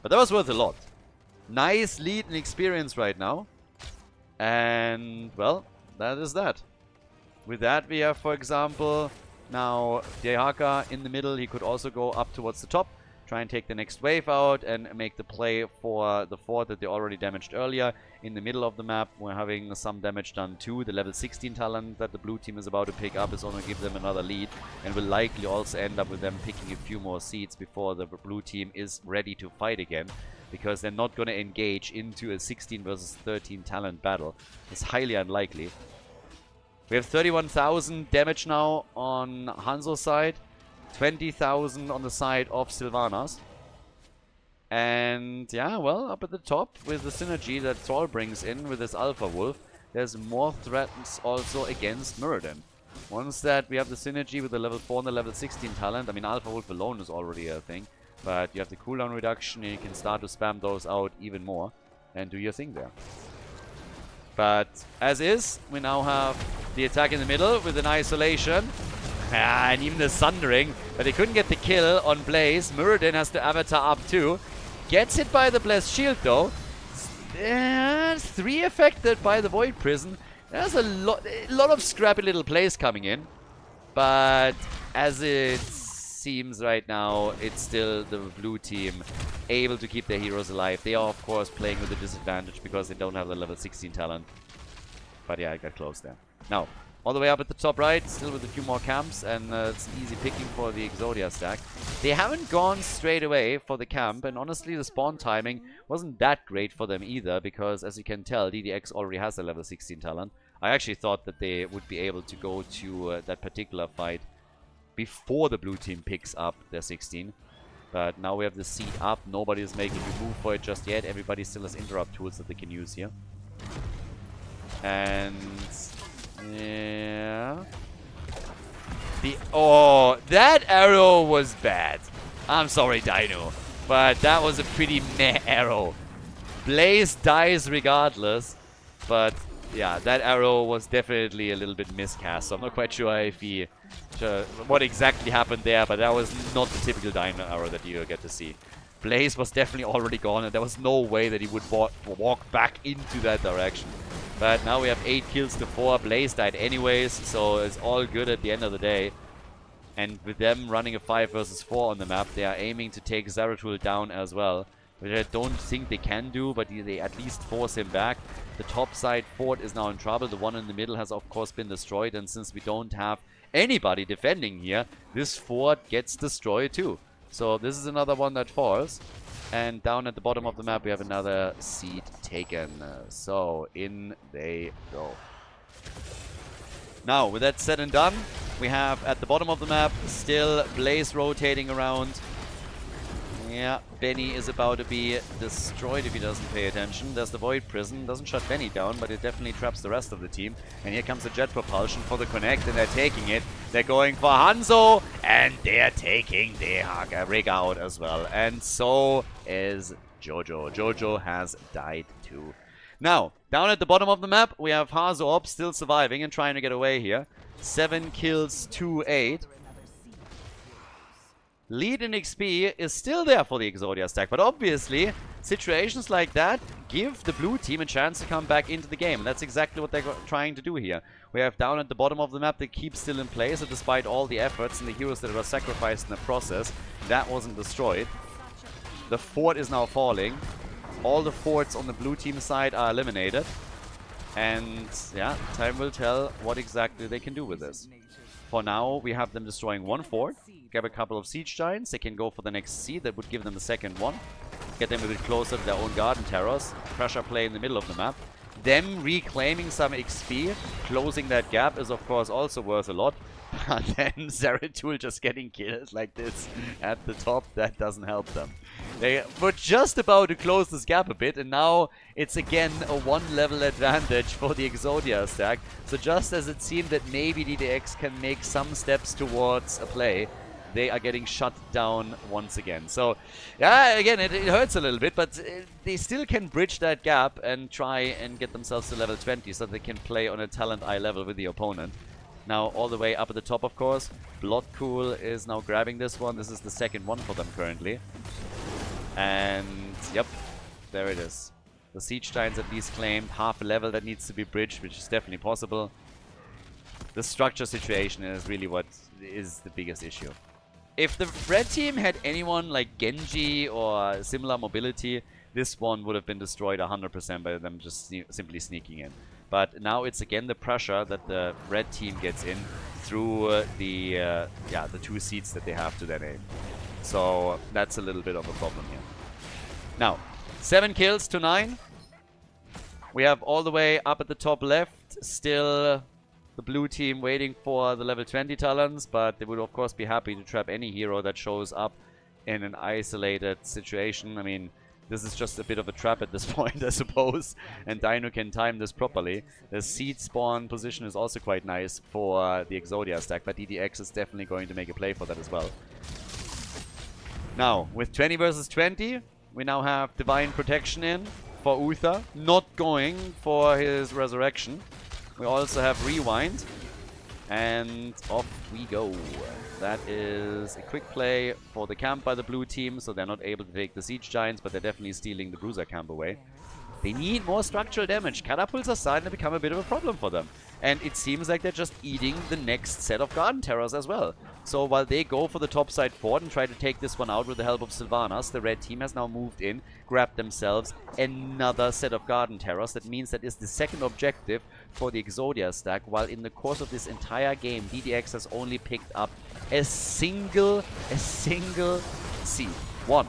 But that was worth a lot. Nice lead and experience right now. And, well, that is that. With that, we have, for example, now Dehaka in the middle. He could also go up towards the top, try and take the next wave out, and make the play for the fort that they already damaged earlier. In the middle of the map, we're having some damage done too. The level 16 talent that the blue team is about to pick up is going to give them another lead, and will likely also end up with them picking a few more seeds before the blue team is ready to fight again, because they're not going to engage into a 16 versus 13 talent battle. It's highly unlikely. We have 31,000 damage now on Hanzo's side, 20,000 on the side of Sylvanas. And yeah, well, up at the top with the synergy that Thrall brings in with this Alpha Wolf, there's more threats also against Muradin. Once that we have the synergy with the level 4 and the level 16 talent, I mean Alpha Wolf alone is already a thing, but you have the cooldown reduction and you can start to spam those out even more and do your thing there. But as is, we now have the attack in the middle with an isolation. And even the Sundering. But they couldn't get the kill on Blaze. Muradin has to avatar up too. Gets hit by the Blessed Shield though. 3 affected by the Void Prison. There's a lot of scrappy little plays coming in. But as it seems right now, it's still the blue team able to keep their heroes alive. They are, of course, playing with a disadvantage because they don't have the level 16 talent. But yeah, I got close there. Now, All the way up at the top right, still with a few more camps, and it's easy picking for the Exodia stack. They haven't gone straight away for the camp, and honestly the spawn timing wasn't that great for them either, because as you can tell, DDX already has a level 16 talent. I actually thought that they would be able to go to that particular fight before the blue team picks up their 16. But now we have the seed up, nobody is making a move for it just yet, everybody still has interrupt tools that they can use here. And... yeah. Oh, that arrow was bad. I'm sorry, Dino, but that was a pretty meh arrow. Blaze dies regardless, but yeah, that arrow was definitely a little bit miscast. So I'm not quite sure if what exactly happened there, but that was not the typical Dino arrow that you get to see. Blaze was definitely already gone, and there was no way that he would walk back into that direction. But now we have 8 kills to 4. Blaze died anyways, so it's all good at the end of the day. And with them running a 5 versus 4 on the map, they are aiming to take Zeratul down as well. Which I don't think they can do, but they at least force him back. The top side fort is now in trouble. The one in the middle has of course been destroyed. And since we don't have anybody defending here, this fort gets destroyed too. So this is another one that falls. And down at the bottom of the map, we have another seed taken. So, in they go. Now, with that said and done, we have at the bottom of the map still Blaze rotating around. Yeah, Benny is about to be destroyed if he doesn't pay attention. There's the Void Prison. Doesn't shut Benny down, but it definitely traps the rest of the team. And here comes the Jet Propulsion for the connect, and they're taking it. They're going for Hanzo, and they're taking the rig out as well. And so is Jojo. Jojo has died too. Now, down at the bottom of the map, we have Hazoop still surviving and trying to get away here. 7 kills, 2-8. Lead in XP is still there for the Exodia stack, but obviously, situations like that give the blue team a chance to come back into the game. And that's exactly what they're trying to do here. We have down at the bottom of the map the keep still in place, so despite all the efforts and the heroes that were sacrificed in the process, that wasn't destroyed. The fort is now falling. All the forts on the blue team side are eliminated. And yeah, time will tell what exactly they can do with this. For now, we have them destroying one fort. Grab a couple of siege giants. They can go for the next seed. That would give them the second one. Get them a bit closer to their own garden terrors. Pressure play in the middle of the map. Them reclaiming some XP. Closing that gap is of course also worth a lot. But then Zeratul just getting killed like this at the top, that doesn't help them. They were just about to close this gap a bit, and now it's again a 1-level advantage for the Exodia stack. So just as it seemed that maybe DDX can make some steps towards a play, they are getting shut down once again. So, yeah, again, it hurts a little bit, but they still can bridge that gap and try and get themselves to level 20 so they can play on a talent eye level with the opponent. Now, all the way up at the top, of course, Bloodcool is now grabbing this one. This is the second one for them currently. And, yep, there it is. The Siege Giants at least claimed half a level that needs to be bridged, which is definitely possible. The structure situation is really what is the biggest issue. If the red team had anyone like Genji or similar mobility, this one would have been destroyed 100% by them just simply sneaking in. But now it's again the pressure that the red team gets in through the 2 seats that they have to their name. So that's a little bit of a problem here. Now, 7 kills to 9. We have all the way up at the top left still the blue team waiting for the level 20 talents, but they would of course be happy to trap any hero that shows up in an isolated situation. I mean, this is just a bit of a trap at this point, I suppose, and Dino can time this properly. The seed spawn position is also quite nice for the Exodia stack, but DDX is definitely going to make a play for that as well. Now, with 20 versus 20, we now have Divine Protection in for Uther, not going for his Resurrection. We also have Rewind, and off we go. That is a quick play for the camp by the blue team, so they're not able to take the Siege Giants, but they're definitely stealing the Bruiser camp away. They need more structural damage. Catapults are starting to become a bit of a problem for them. And it seems like they're just eating the next set of Garden Terrors as well. So while they go for the topside fort and try to take this one out with the help of Sylvanas, the red team has now moved in, grabbed themselves another set of Garden Terrors. That means that is the second objective for the Exodia stack, while in the course of this entire game, DDX has only picked up a single seed. One.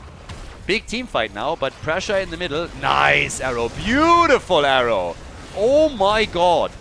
Big team fight now, but pressure in the middle. Nice arrow. Beautiful arrow. Oh my god.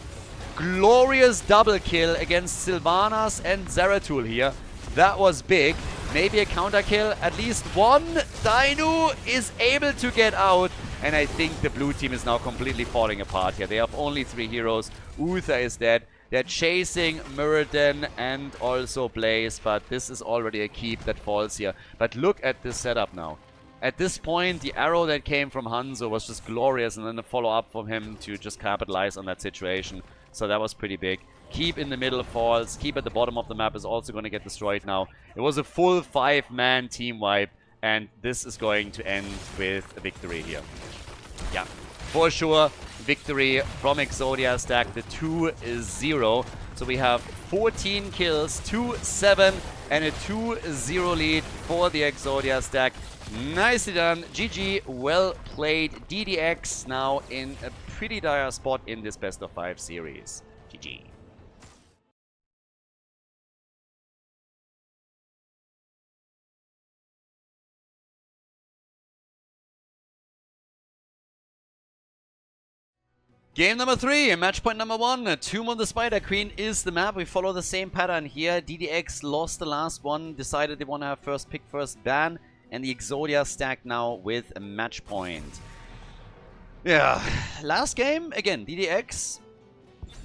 Glorious double kill against Sylvanas and Zeratul here. That was big. Maybe a counter kill. At least one. Dainu is able to get out. And I think the blue team is now completely falling apart here. They have only 3 heroes. Uther is dead. They're chasing Muradin and also Blaze, but this is already a keep that falls here. But look at this setup now. At this point, the arrow that came from Hanzo was just glorious, and then the follow-up from him to just capitalize on that situation. So that was pretty big. Keep in the middle falls. Keep at the bottom of the map is also going to get destroyed now. It was a full 5-man team wipe, and this is going to end with a victory here. Yeah, for sure, victory from Exodia stack. The 2-0. So we have 14 kills, 2-7, and a 2-0 lead for the Exodia stack. Nicely done. GG. Well played. DDX now in a pretty dire spot in this best of 5 series. GG. Game number 3, match point number 1, Tomb of the Spider Queen is the map. We follow the same pattern here. DDX lost the last one, decided they want to have first pick, first ban, and the Exodia stack now with a match point. Yeah, last game, again, DDX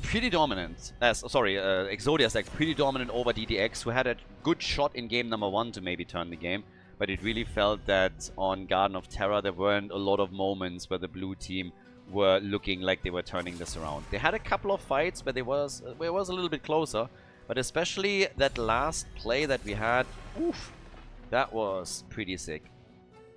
pretty dominant. Exodia stack pretty dominant over DDX, who had a good shot in game number 1 to maybe turn the game. But it really felt that on Garden of Terror there weren't a lot of moments where the blue team were looking like they were turning this around. They had a couple of fights where it was a little bit closer, but especially that last play that we had, oof, that was pretty sick.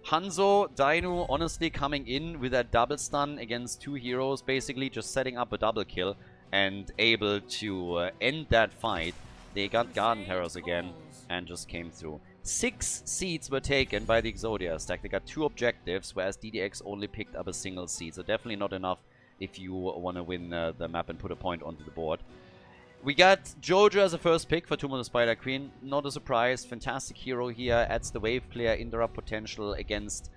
Hanzo, Dainu honestly coming in with that double stun against 2 heroes, basically just setting up a double kill and able to end that fight. They got Garden Terrors again and just came through. 6 seeds were taken by the Exodia stack. They got 2 objectives, whereas DDX only picked up a single seed. So definitely not enough if you want to win the map and put a point onto the board. We got Jojo as a first pick for Tomb of the Spider Queen. Not a surprise. Fantastic hero here. Adds the wave clear, interrupt potential against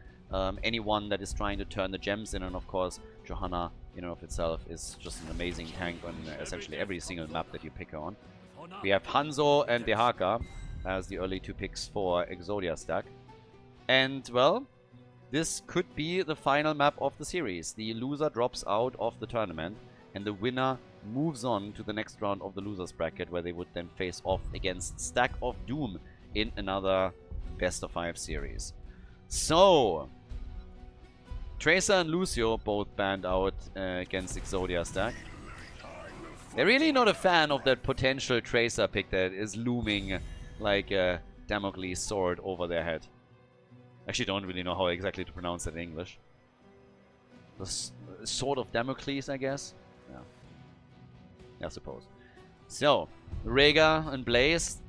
anyone that is trying to turn the gems in. And of course, Johanna in and of itself is just an amazing tank on essentially every single map that you pick her on. We have Hanzo and Dehaka as the early 2 picks for Exodia stack. And, well, this could be the final map of the series. The loser drops out of the tournament, and the winner moves on to the next round of the losers bracket, where they would then face off against Stack of Doom in another best of 5 series. So, Tracer and Lucio both banned out against Exodia stack. They're really not a fan of that potential Tracer pick that is looming like a Damocles sword over their head. Actually, don't really know how exactly to pronounce it in English. The sword of Damocles, I guess? Yeah. I suppose. So, Rhaegar and Blaze.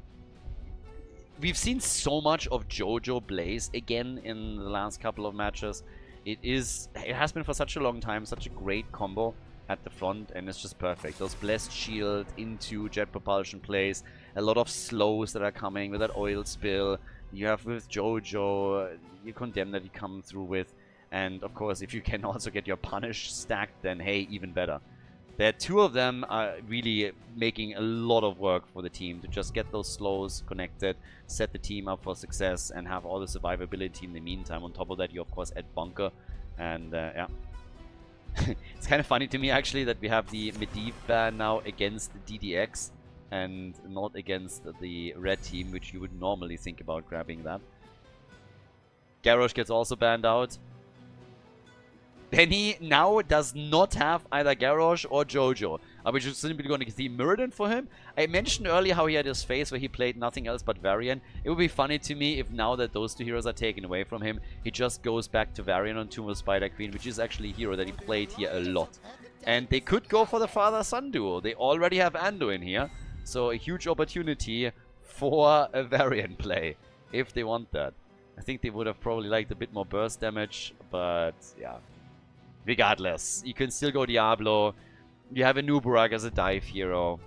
We've seen so much of Jojo Blaze again in the last couple of matches. It has been for such a long time, such a great combo at the front, and it's just perfect. Those Blessed Shield into jet propulsion plays, a lot of slows that are coming with that oil spill. You have with Jojo, you Condemn that you come through with, and of course if you can also get your Punish stacked, then hey, even better. The 2 of them are really making a lot of work for the team to just get those slows connected, set the team up for success, and have all the survivability in the meantime. On top of that, you of course add Bunker, and yeah. It's kind of funny to me actually that we have the Medivh ban now against the DDX and not against the red team, which you would normally think about grabbing that. Garrosh gets also banned out. Penny now does not have either Garrosh or Jojo. Are we just simply going to see Muradin for him? I mentioned earlier how he had his phase where he played nothing else but Varian. It would be funny to me if now that those 2 heroes are taken away from him, he just goes back to Varian on Tomb of Spider Queen, which is actually a hero that he played here a lot. And they could go for the father-son duo. They already have Ando in here. So a huge opportunity for a Varian play, if they want that. I think they would have probably liked a bit more burst damage, but yeah. Regardless, you can still go Diablo. You have a Nuburak as a dive hero.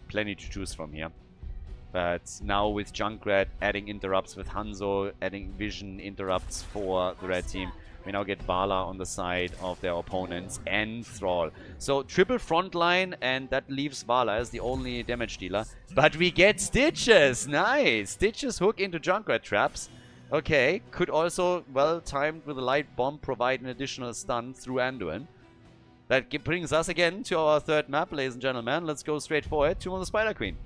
Plenty to choose from here. But now with Junkrat adding interrupts with Hanzo, adding vision interrupts for the red team, we now get Vala on the side of their opponents and Thrall. So triple frontline, and that leaves Vala as the only damage dealer. But we get Stitches! Nice! Stitches hook into Junkrat traps. Okay, could also, well timed with a light bomb, provide an additional stun through Anduin. That brings us again to our third map, ladies and gentlemen. Let's go straight for it. Tomb of the Spider Queen.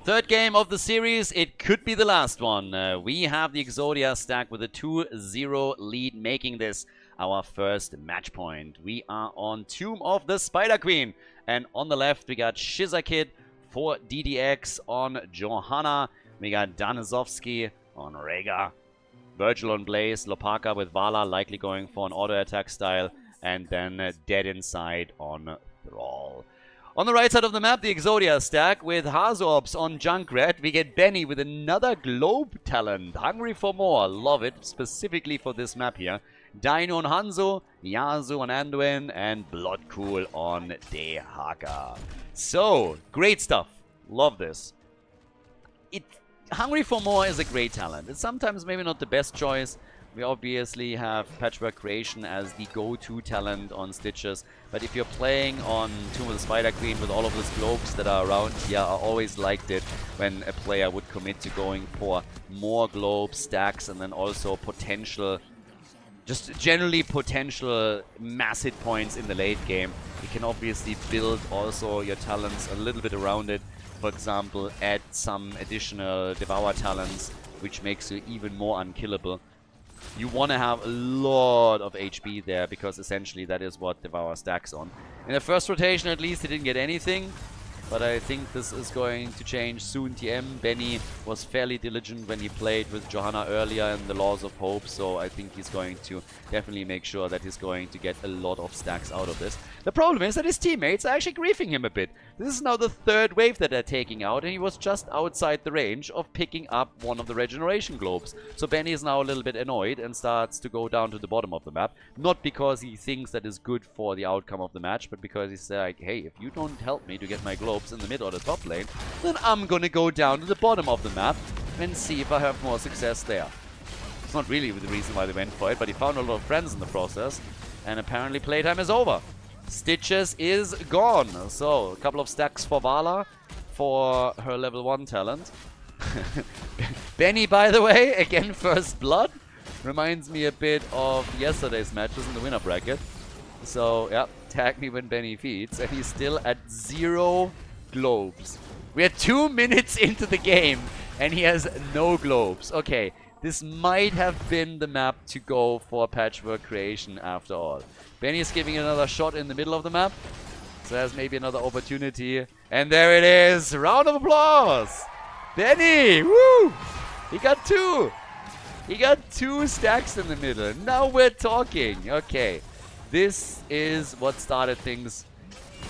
Third game of the series. It could be the last one. We have the Exodia stack with a 2-0 lead, making this our first match point. We are on Tomb of the Spider Queen. And on the left, we got Shizakid for DDX on Johanna. We got Danizovsky on Rega. Virgil on Blaze. Lopaka with Vala, likely going for an auto attack style. And then Dead Inside on Thrall. On the right side of the map, the Exodia stack with Hazorps on Junkrat. We get Benny with another Globe talent. Hungry for more. Love it. Specifically for this map here. Dino on Hanzo, Yasu on Anduin, and Bloodcool on Dehaka. So, great stuff. Love this. Hungry for More is a great talent. It's sometimes maybe not the best choice. We obviously have Patchwork Creation as the go-to talent on Stitches. But if you're playing on Tomb of the Spider Queen with all of those globes that are around here, I always liked it when a player would commit to going for more globe stacks and then also potential, just generally potential mass hit points in the late game. You can obviously build also your talents a little bit around it. For example, add some additional Devour talents, which makes you even more unkillable. You want to have a lot of HP there, because essentially that is what Devour stacks on. In the first rotation at least he didn't get anything, but I think this is going to change soon. TM Benny was fairly diligent when he played with Johanna earlier in the Laws of Hope, so I think he's going to definitely make sure that he's going to get a lot of stacks out of this. The problem is that his teammates are actually griefing him a bit. This is now the third wave that they're taking out, and he was just outside the range of picking up one of the regeneration globes. So Benny is now a little bit annoyed and starts to go down to the bottom of the map. Not because he thinks that is good for the outcome of the match, but because he's like, hey, if you don't help me to get my globes in the mid or the top lane, then I'm gonna go down to the bottom of the map and see if I have more success there. It's not really the reason why they went for it, but he found a lot of friends in the process, and apparently playtime is over. Stitches is gone. So, a couple of stacks for Vala for her level 1 talent. Benny, by the way, again first blood. Reminds me a bit of yesterday's matches in the winner bracket. So, yeah, tag me when Benny feeds. And he's still at 0 globes. We are 2 minutes into the game and he has no globes. Okay, this might have been the map to go for Patchwork Creation after all. Benny is giving another shot in the middle of the map. So there's maybe another opportunity. And there it is. Round of applause. Benny, woo! He got 2. He got 2 stacks in the middle. Now we're talking. Okay. This is what started things.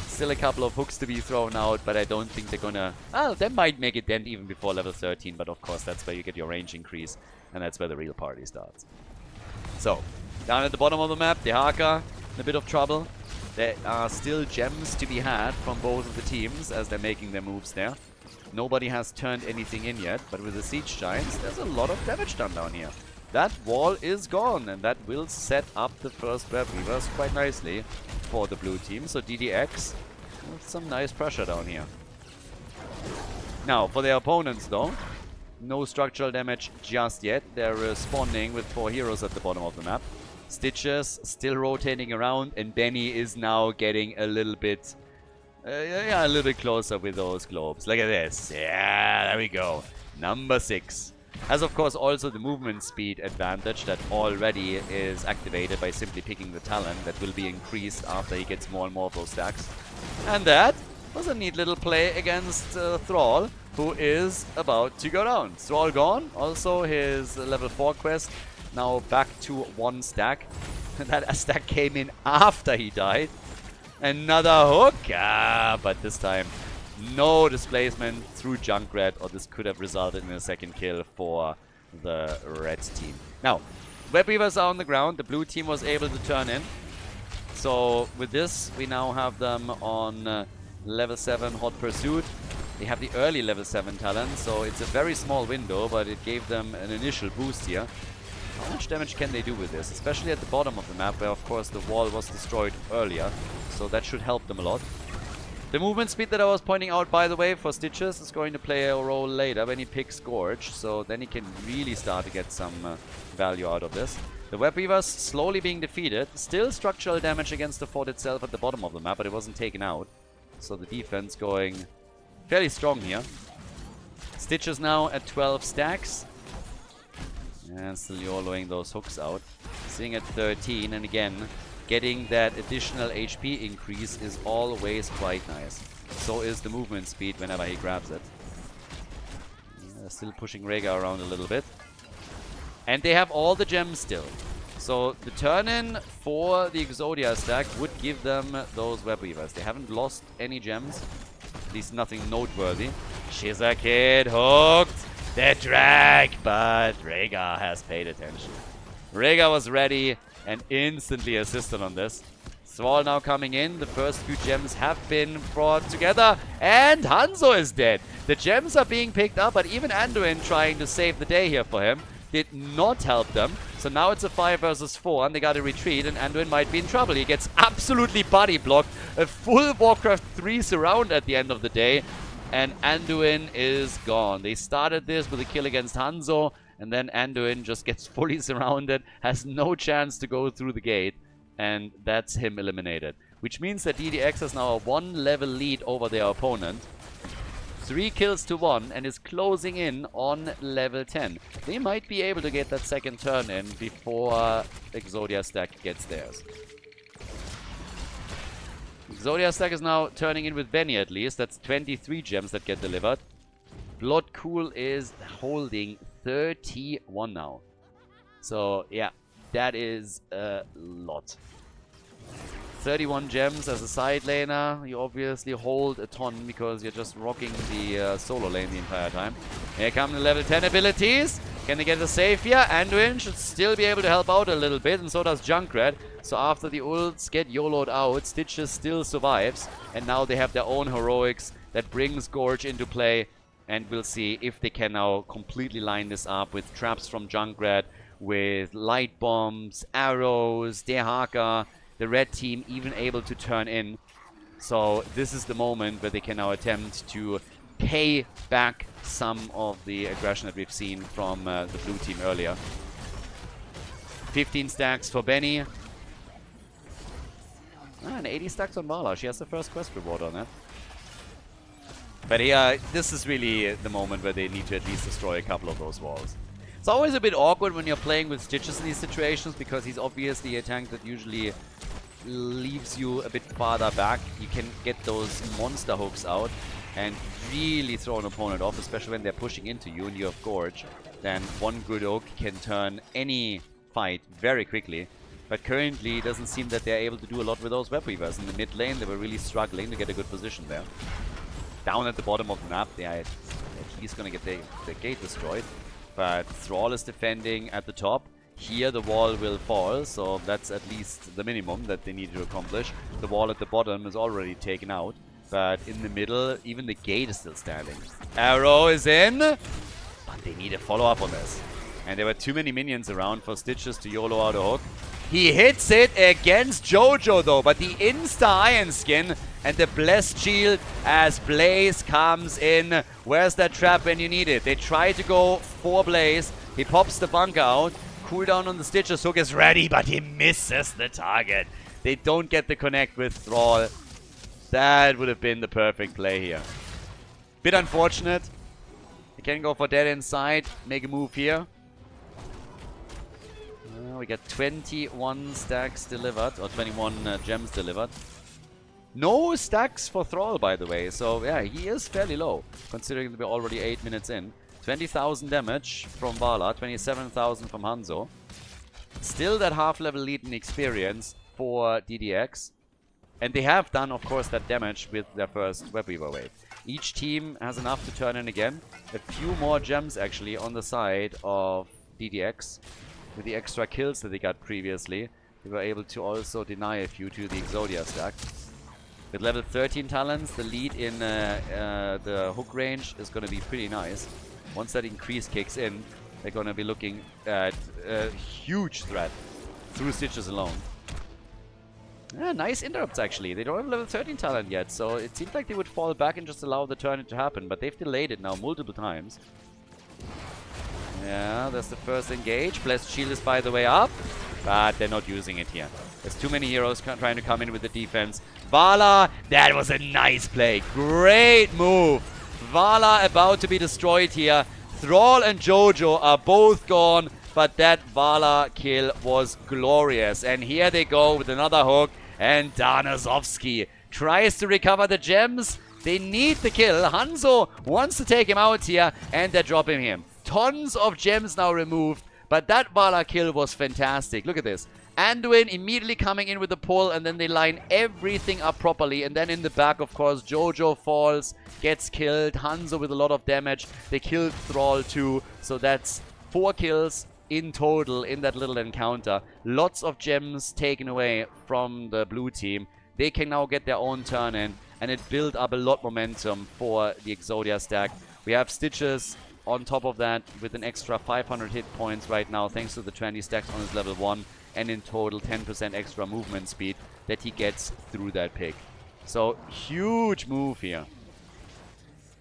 Still a couple of hooks to be thrown out, but I don't think they're gonna... Well, they might make it dent even before level 13, but of course that's where you get your range increase, and that's where the real party starts. So, down at the bottom of the map, Dehaka in a bit of trouble. There are still gems to be had from both of the teams as they're making their moves there. Nobody has turned anything in yet, but with the Siege Giants, there's a lot of damage done down here. That wall is gone, and that will set up the first Web Weavers quite nicely for the blue team. So DDX with some nice pressure down here. Now, for their opponents though, no structural damage just yet. They're responding with 4 heroes at the bottom of the map. Stitches still rotating around, and Benny is now getting a little bit a little bit closer with those globes. Look at this. Yeah, there we go. Number 6. Has of course also the movement speed advantage that already is activated by simply picking the talent that will be increased after he gets more and more of those stacks. And that was a neat little play against Thrall, who is about to go down. Thrall gone. Also his level 4 quest now back to 1 stack. That stack came in after he died. Another hook. But this time no displacement through Junkrat, or this could have resulted in a second kill for the red team. Now, Web Weavers are on the ground. The blue team was able to turn in. So with this, we now have them on level 7 Hot Pursuit. They have the early level 7 talent, so it's a very small window, but it gave them an initial boost here. How much damage can they do with this? Especially at the bottom of the map, where of course the wall was destroyed earlier, so that should help them a lot. The movement speed that I was pointing out, by the way, for Stitches is going to play a role later when he picks Gorge, so then he can really start to get some value out of this. The Web Weavers slowly being defeated. Still structural damage against the fort itself at the bottom of the map, but it wasn't taken out. So the defense going fairly strong here. Stitches now at 12 stacks. And still YOLOing those hooks out. Sitting at 13, and again, getting that additional HP increase is always quite nice. So is the movement speed whenever he grabs it. Still pushing Rhaegar around a little bit. And they have all the gems still. So the turn-in for the Exodia stack would give them those Web Weavers. They haven't lost any gems. At least nothing noteworthy. Shiza Kid hooked the drag, but Rhaegar has paid attention. Rhaegar was ready and instantly assisted on this. Thrall now coming in. The first few gems have been brought together. And Hanzo is dead. The gems are being picked up, but even Anduin trying to save the day here for him did not help them. So now it's a 5 versus 4, and they got to retreat, and Anduin might be in trouble. He gets absolutely body blocked. A full Warcraft 3 surround at the end of the day, and Anduin is gone. They started this with a kill against Hanzo, and then Anduin just gets fully surrounded, has no chance to go through the gate, and that's him eliminated. Which means that DDX has now a 1 level lead over their opponent. 3 kills to 1, and is closing in on level 10. They might be able to get that second turn in before Exodia stack gets theirs. Exodia stack is now turning in with Benny at least. That's 23 gems that get delivered. Blood Cool is holding 31 now. So yeah, that is a lot. 31 gems as a side laner. You obviously hold a ton because you're just rocking the solo lane the entire time. Here come the level 10 abilities. Can they get the save here? Anduin should still be able to help out a little bit, and so does Junkrat. So after the ults get YOLO'd out, Stitches still survives. And now they have their own heroics that brings Gorge into play. And we'll see if they can now completely line this up with traps from Junkrat, with light bombs, arrows, Dehaka. The red team even able to turn in. So this is the moment where they can now attempt to pay back some of the aggression that we've seen from the blue team earlier. 15 stacks for Benny. And 80 stacks on Vala. She has the first quest reward on that. But yeah, this is really the moment where they need to at least destroy a couple of those walls. It's always a bit awkward when you're playing with Stitches in these situations, because he's obviously a tank that usually leaves you a bit farther back. You can get those monster hooks out and really throw an opponent off, especially when they're pushing into you and you have Gorge. Then one good hook can turn any fight very quickly. But currently it doesn't seem that they're able to do a lot with those Web Weavers. In the mid lane, they were really struggling to get a good position there. Down at the bottom of the map, he's going to get the gate destroyed. But Thrall is defending at the top. Here the wall will fall, so that's at least the minimum that they need to accomplish. The wall at the bottom is already taken out. But in the middle, even the gate is still standing. Arrow is in, but they need a follow-up on this. And there were too many minions around for Stitches to YOLO out a hook. He hits it against Jojo though, but the insta-iron skin and the blessed shield as Blaze comes in. Where's that trap when you need it? They try to go for Blaze. He pops the bunker out. Cooldown on the Stitches hook is ready, but he misses the target. They don't get the connect with Thrall. That would have been the perfect play here. Bit unfortunate. They can go for dead inside, make a move here. We got 21 stacks delivered, or 21 gems delivered. No stacks for Thrall, by the way. So, yeah, he is fairly low, considering that we're already 8 minutes in. 20,000 damage from Vala, 27,000 from Hanzo. Still that half-level lead in experience for DDX. And they have done, of course, that damage with their first Web Weaver wave. Each team has enough to turn in again. A few more gems, actually, on the side of DDX. With the extra kills that they got previously. they were able to also deny a few to the Exodia stack. With level 13 talents, the lead in the hook range is going to be pretty nice. Once that increase kicks in, they're going to be looking at a huge threat through Stitches alone. Yeah, nice interrupts actually. They don't have level 13 talent yet, so it seems like they would fall back and just allow the turn to happen, but they've delayed it now multiple times. Yeah, that's the first engage. Blessed Shield is by the way up, but they're not using it here. There's too many heroes trying to come in with the defense. Vala, that was a nice play. Great move. Vala about to be destroyed here. Thrall and Jojo are both gone, but that Vala kill was glorious. And here they go with another hook, and Danazovsky tries to recover the gems. They need the kill. Hanzo wants to take him out here, and they're dropping him. Tons of gems now removed, but that Vala kill was fantastic. Look at this. Anduin immediately coming in with the pull, and then they line everything up properly. And then in the back, of course, Jojo falls, gets killed. Hanzo with a lot of damage. They killed Thrall too, so that's 4 kills in total in that little encounter. Lots of gems taken away from the blue team. They can now get their own turn in, and it built up a lot of momentum for the Exodia stack. We have Stitches on top of that with an extra 500 hit points right now thanks to the 20 stacks on his level 1, and in total 10% extra movement speed that he gets through that pick. So huge move here.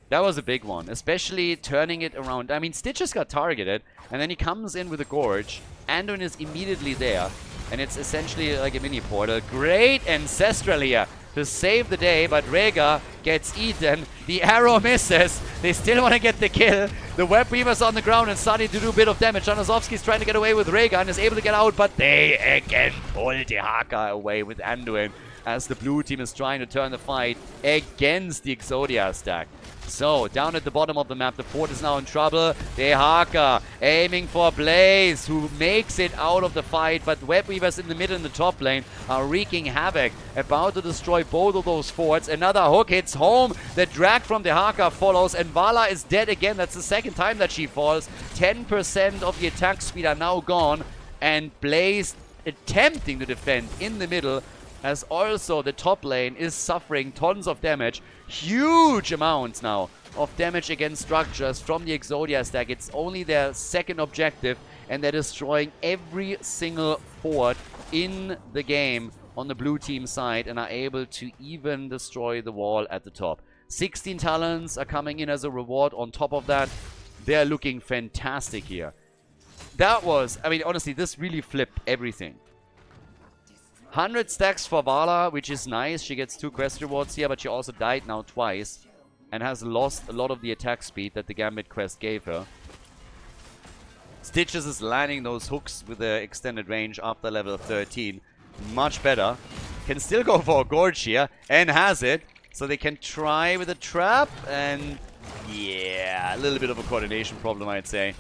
That was a big one, especially turning it around. I mean, Stitches got targeted, and then he comes in with a Gorge. Anduin is immediately there, and it's essentially like a mini portal. Great Ancestral here to save the day, but Rhaegar gets eaten. The arrow misses. They still want to get the kill. The Web Weaver's on the ground and starting to do a bit of damage. Januzovsky's trying to get away with Rhaegar and is able to get out, but they again pull the Haka away with Anduin as the blue team is trying to turn the fight against the Exodia stack. So, down at the bottom of the map, the fort is now in trouble. Dehaka aiming for Blaze, who makes it out of the fight, but Web Weavers in the mid and the top lane are wreaking havoc, about to destroy both of those forts. Another hook hits home. The drag from Dehaka follows, and Vala is dead again. That's the second time that she falls. 10% of the attack speed are now gone, and Blaze attempting to defend in the middle, as also the top lane is suffering tons of damage. Huge amounts now of damage against structures from the Exodia stack. It's only their second objective, and they're destroying every single fort in the game on the blue team side and are able to even destroy the wall at the top. 16 talents are coming in as a reward on top of that. They're looking fantastic here. That was, I mean, honestly, this really flipped everything. 100 stacks for Vala, which is nice. She gets 2 quest rewards here, but she also died now twice and has lost a lot of the attack speed that the Gambit quest gave her. Stitches is landing those hooks with the extended range after level 13. Much better. Can still go for a Gorge here, and has it. So they can try with a trap, and yeah, a little bit of a coordination problem, I'd say.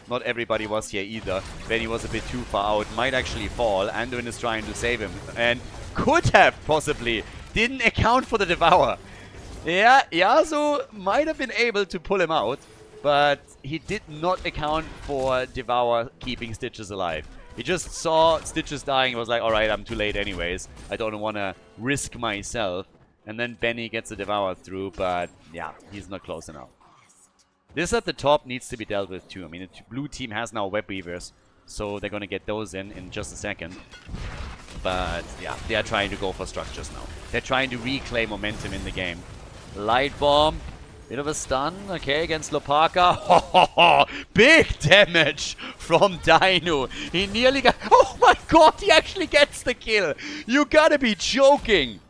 Not everybody was here either. Benny was a bit too far out. Might actually fall. Anduin is trying to save him. And could have, possibly. Didn't account for the Devour. Yeah, Yasuo might have been able to pull him out. But he did not account for Devour keeping Stitches alive. He just saw Stitches dying and was like, alright, I'm too late anyways. I don't want to risk myself. And then Benny gets the Devour through. But yeah, he's not close enough. This at the top needs to be dealt with too. I mean, the blue team has now Web Weavers, so they're going to get those in just a second. But yeah, they are trying to go for structures now. They're trying to reclaim momentum in the game. Light Bomb, bit of a stun, okay, against Lopaka. Ho ho ho! Big damage from Dino. He nearly got... Oh my god, he actually gets the kill! You gotta be joking!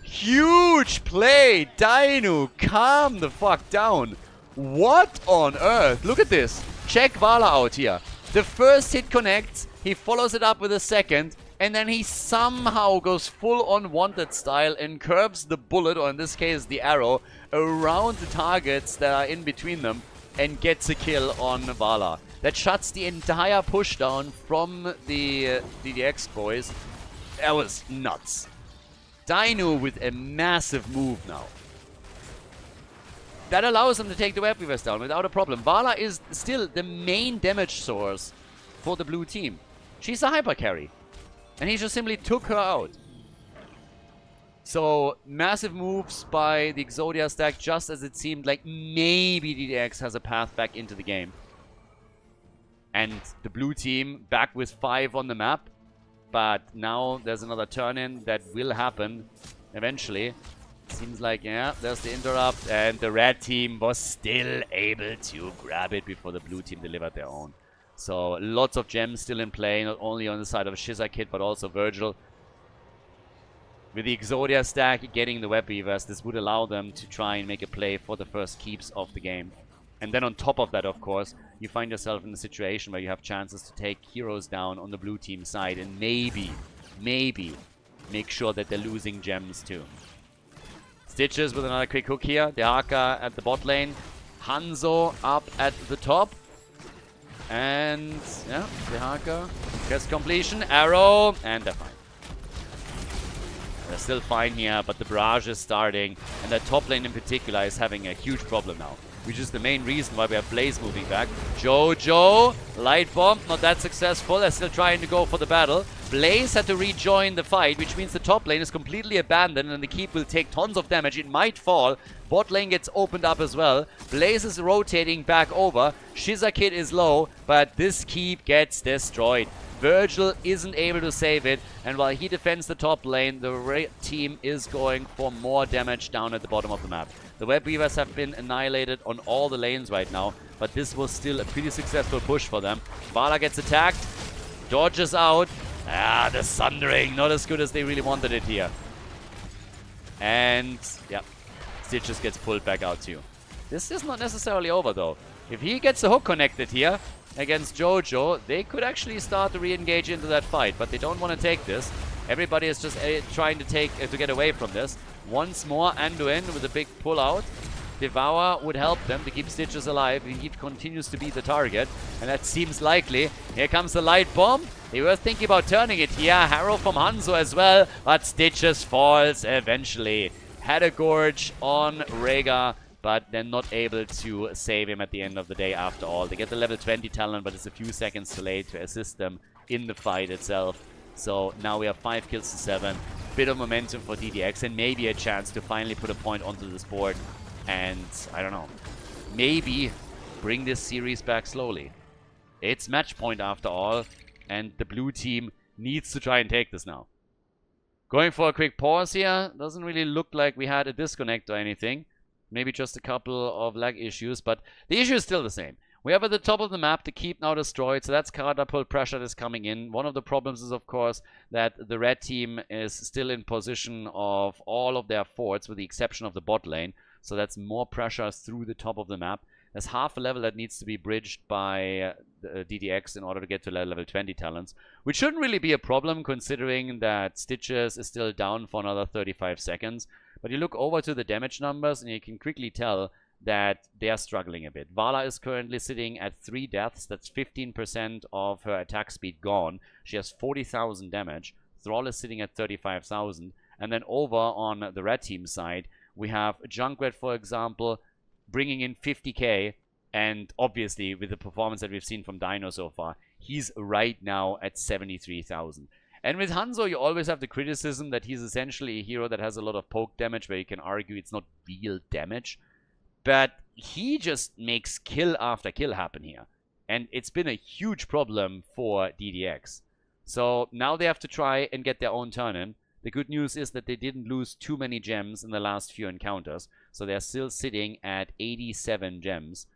Huge play! Dino, calm the fuck down. What on earth? Look at this. Check Vala out here. The first hit connects, he follows it up with a second, and then he somehow goes full on Wanted style and curves the bullet, or in this case the arrow, around the targets that are in between them and gets a kill on Vala. That shuts the entire pushdown from the DDX boys. That was nuts. Dino with a massive move now. That allows them to take the Web Weavers down without a problem. Vala is still the main damage source for the blue team. She's a hyper carry. And he just simply took her out. So, massive moves by the Exodia stack, just as it seemed like maybe DDX has a path back into the game. And the blue team back with 5 on the map. But now there's another turn-in that will happen eventually. Seems like, yeah, there's the interrupt. And the red team was still able to grab it before the blue team delivered their own. So, lots of gems still in play, not only on the side of Shizakid, but also Virgil. With the Exodia stack getting the Web Weavers, this would allow them to try and make a play for the first keeps of the game. And then on top of that, of course, you find yourself in a situation where you have chances to take heroes down on the blue team side and maybe make sure that they're losing gems too. Stitches with another quick hook here. Dehaka at the bot lane. Hanzo up at the top. And, yeah, Dehaka gets completion. Arrow. And they're fine. They're still fine here, but the barrage is starting. And that top lane in particular is having a huge problem now. Which is the main reason why we have Blaze moving back. Jojo, light bomb, not that successful. They're still trying to go for the battle. Blaze had to rejoin the fight, which means the top lane is completely abandoned and the keep will take tons of damage. It might fall. Bot lane gets opened up as well. Blaze is rotating back over. Shizakid is low, but this keep gets destroyed. Virgil isn't able to save it, and while he defends the top lane, the red team is going for more damage down at the bottom of the map. The Web Weavers have been annihilated on all the lanes right now, but this was still a pretty successful push for them. Vala gets attacked, dodges out. Ah, the Sundering, not as good as they really wanted it here. And, yeah, Stitches gets pulled back out too. This is not necessarily over though. If he gets the hook connected here against Jojo, they could actually start to re-engage into that fight, but they don't want to take this. Everybody is just trying to get away from this. Once more, Anduin with a big pull out. Devour would help them to keep Stitches alive. He continues to be the target, and that seems likely. Here comes the light bomb. They were thinking about turning it here. Harrow from Hanzo as well, but Stitches falls eventually. Had a gorge on Rhaegar, but they're not able to save him at the end of the day after all. They get the level 20 talent, but it's a few seconds too late to assist them in the fight itself. So now we have 5 kills to 7. Bit of momentum for DDX and maybe a chance to finally put a point onto this board. And, I don't know, maybe bring this series back slowly. It's match point after all, and the blue team needs to try and take this now. Going for a quick pause here. Doesn't really look like we had a disconnect or anything. Maybe just a couple of lag issues, but the issue is still the same. We have at the top of the map the keep now destroyed, so that's catapult pressure that's coming in. One of the problems is, of course, that the red team is still in position of all of their forts, with the exception of the bot lane. So that's more pressure through the top of the map. There's half a level that needs to be bridged by DDX in order to get to level 20 talents, which shouldn't really be a problem considering that Stitches is still down for another 35 seconds. But you look over to the damage numbers and you can quickly tell that they are struggling a bit. Vala is currently sitting at 3 deaths. That's 15% of her attack speed gone. She has 40,000 damage. Thrall is sitting at 35,000. And then over on the red team side, we have Junkrat, for example, bringing in 50k. And obviously, with the performance that we've seen from Dino so far, he's right now at 73,000. And with Hanzo, you always have the criticism that he's essentially a hero that has a lot of poke damage, where you can argue it's not real damage. But he just makes kill after kill happen here. And it's been a huge problem for DDX. So now they have to try and get their own turn in. The good news is that they didn't lose too many gems in the last few encounters. So they're still sitting at 87 gems,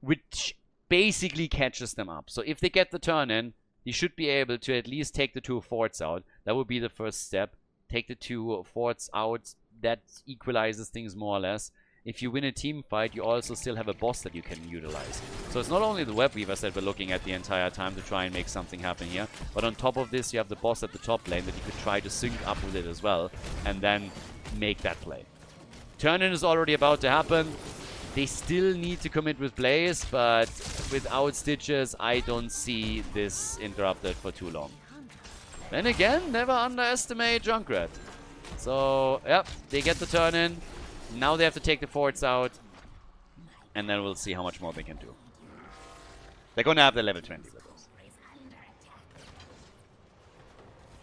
which basically catches them up. So if they get the turn in, you should be able to at least take the 2 forts out. That would be the first step. Take the 2 forts out. That equalizes things more or less. If you win a team fight, you also still have a boss that you can utilize. So it's not only the Web Weavers that we're looking at the entire time to try and make something happen here, but on top of this, you have the boss at the top lane that you could try to sync up with it as well, and then make that play. Turn-in is already about to happen. They still need to commit with Blaze, but without Stitches, I don't see this interrupted for too long. Then again, never underestimate Junkrat. So, yep, they get the turn-in. Now they have to take the forts out, and then we'll see how much more they can do. They're going to have the level 20 with us.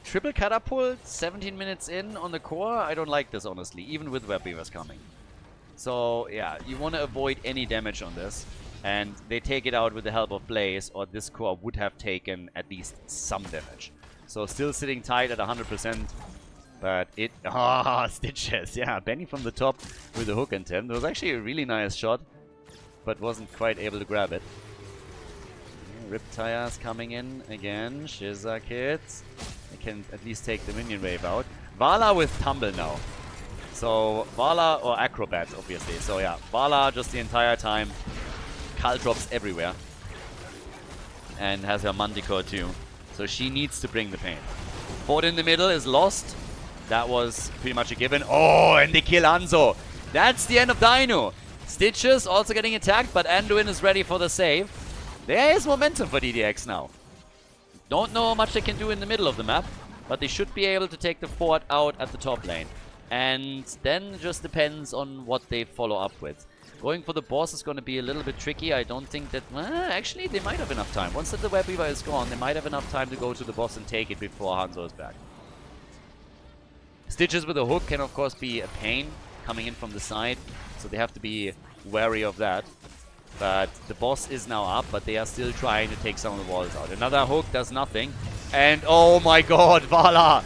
triple catapult, 17 minutes in on the core. I don't like this, honestly, even with web weavers coming. So, yeah, you want to avoid any damage on this. And they take it out with the help of Blaze, or this core would have taken at least some damage. So, still sitting tight at 100%. But it... Ah, Stitches. Yeah, Benny from the top with the hook intent. It was actually a really nice shot, but wasn't quite able to grab it. Riptire's coming in again. Shiza Kids. They can at least take the minion wave out. Vala with Tumble now. So, Vala, or Acrobat, obviously. So, yeah, Vala just the entire time. Khaldor's everywhere. And has her Manticore too. So, she needs to bring the pain. Fort in the middle is lost. That was pretty much a given. Oh, and they kill Anzo. That's the end of Dino. Stitches also getting attacked, but Anduin is ready for the save. There is momentum for DDX now. Don't know how much they can do in the middle of the map, but they should be able to take the fort out at the top lane. And then it just depends on what they follow up with. Going for the boss is going to be a little bit tricky. I don't think that... actually, they might have enough time. Once that the web weaver is gone, they might have enough time to go to the boss and take it before Hanzo is back. Stitches with a hook can, of course, be a pain coming in from the side, so they have to be wary of that. But the boss is now up, but they are still trying to take some of the walls out. Another hook does nothing. And oh my god, Vala!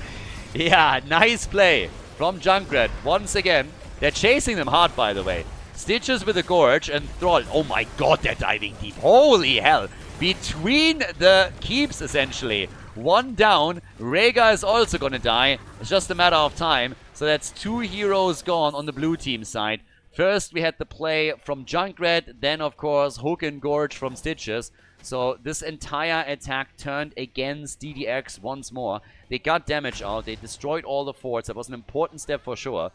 Yeah, nice play from Junkrat. Once again, they're chasing them hard, by the way. Stitches with a Gorge and Thrall. Oh my god, they're diving deep. Holy hell. Between the keeps, essentially. One down. Rhaegar is also gonna die. It's just a matter of time. So that's 2 heroes gone on the blue team side. First, we had the play from Junkrat, then, of course, Hook and Gorge from Stitches. So this entire attack turned against DDX once more. They got damage out, they destroyed all the forts. That was an important step for sure.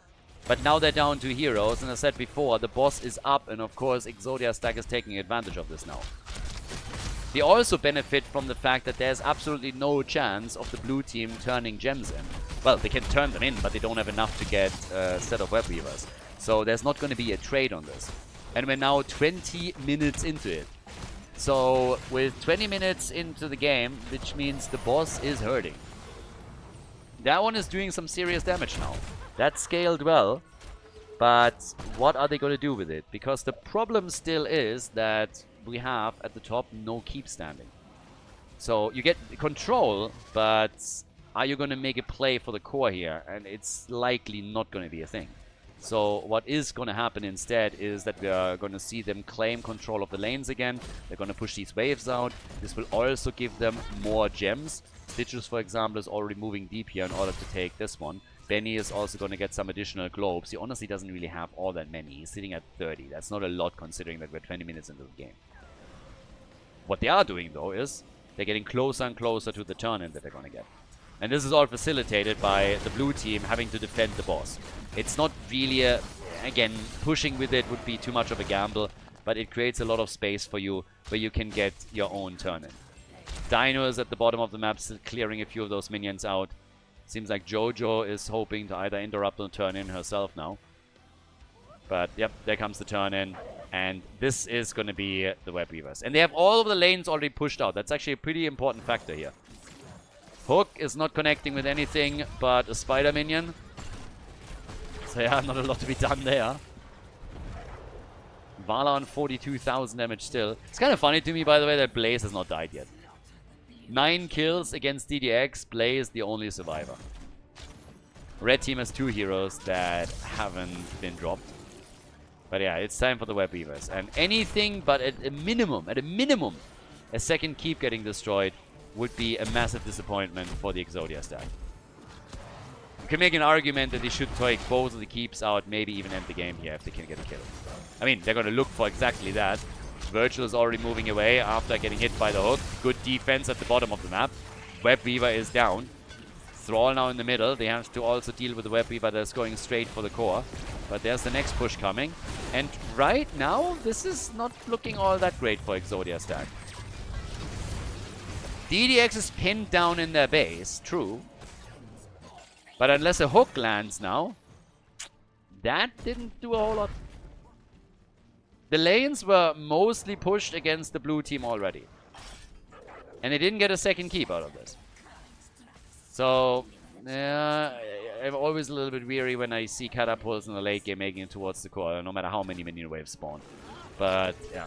But now they're down 2 heroes, and as I said before, the boss is up, and of course, Exodia stack is taking advantage of this now. They also benefit from the fact that there's absolutely no chance of the blue team turning gems in. Well, they can turn them in, but they don't have enough to get a set of web weavers. So there's not going to be a trade on this. And we're now 20 minutes into it. So with 20 minutes into the game, which means the boss is hurting. That one is doing some serious damage now. That scaled well. But what are they going to do with it? Because the problem still is that we have at the top no keep standing. So you get control, but are you going to make a play for the core here? And it's likely not going to be a thing. So what is going to happen instead is that we are going to see them claim control of the lanes again. They're going to push these waves out. This will also give them more gems. Stitches, for example, is already moving deep here in order to take this one. Benny is also going to get some additional globes. He honestly doesn't really have all that many. He's sitting at 30. That's not a lot considering that we're 20 minutes into the game. What they are doing, though, is they're getting closer and closer to the turn-in that they're going to get. And this is all facilitated by the blue team having to defend the boss. It's not really a... Again, pushing with it would be too much of a gamble, but it creates a lot of space for you where you can get your own turn-in. Dino is at the bottom of the map, still clearing a few of those minions out. Seems like Jojo is hoping to either interrupt or turn-in herself now. But, yep, there comes the turn-in. And this is going to be the web weavers. And they have all of the lanes already pushed out. That's actually a pretty important factor here. Hook is not connecting with anything but a spider minion. So yeah, not a lot to be done there. Vala on 42,000 damage still. It's kind of funny to me, by the way, that Blaze has not died yet. 9 kills against DDX. Blaze the only survivor. Red team has 2 heroes that haven't been dropped. But yeah, it's time for the web weavers. And anything but at a minimum, a second keep getting destroyed would be a massive disappointment for the Exodia stack. You can make an argument that they should take both of the keeps out, maybe even end the game here if they can get a kill. I mean, they're going to look for exactly that. Virgil is already moving away after getting hit by the hook. Good defense at the bottom of the map. Web Weaver is down. Thrall now in the middle. They have to also deal with the Web Weaver that's going straight for the core. But there's the next push coming. And right now, this is not looking all that great for Exodia stack. DDX is pinned down in their base, true. But unless a hook lands now, that didn't do a whole lot. The lanes were mostly pushed against the blue team already. And they didn't get a second keep out of this. So, yeah, I'm always a little bit weary when I see catapults in the late game making it towards the core, no matter how many minion waves spawn. But, yeah.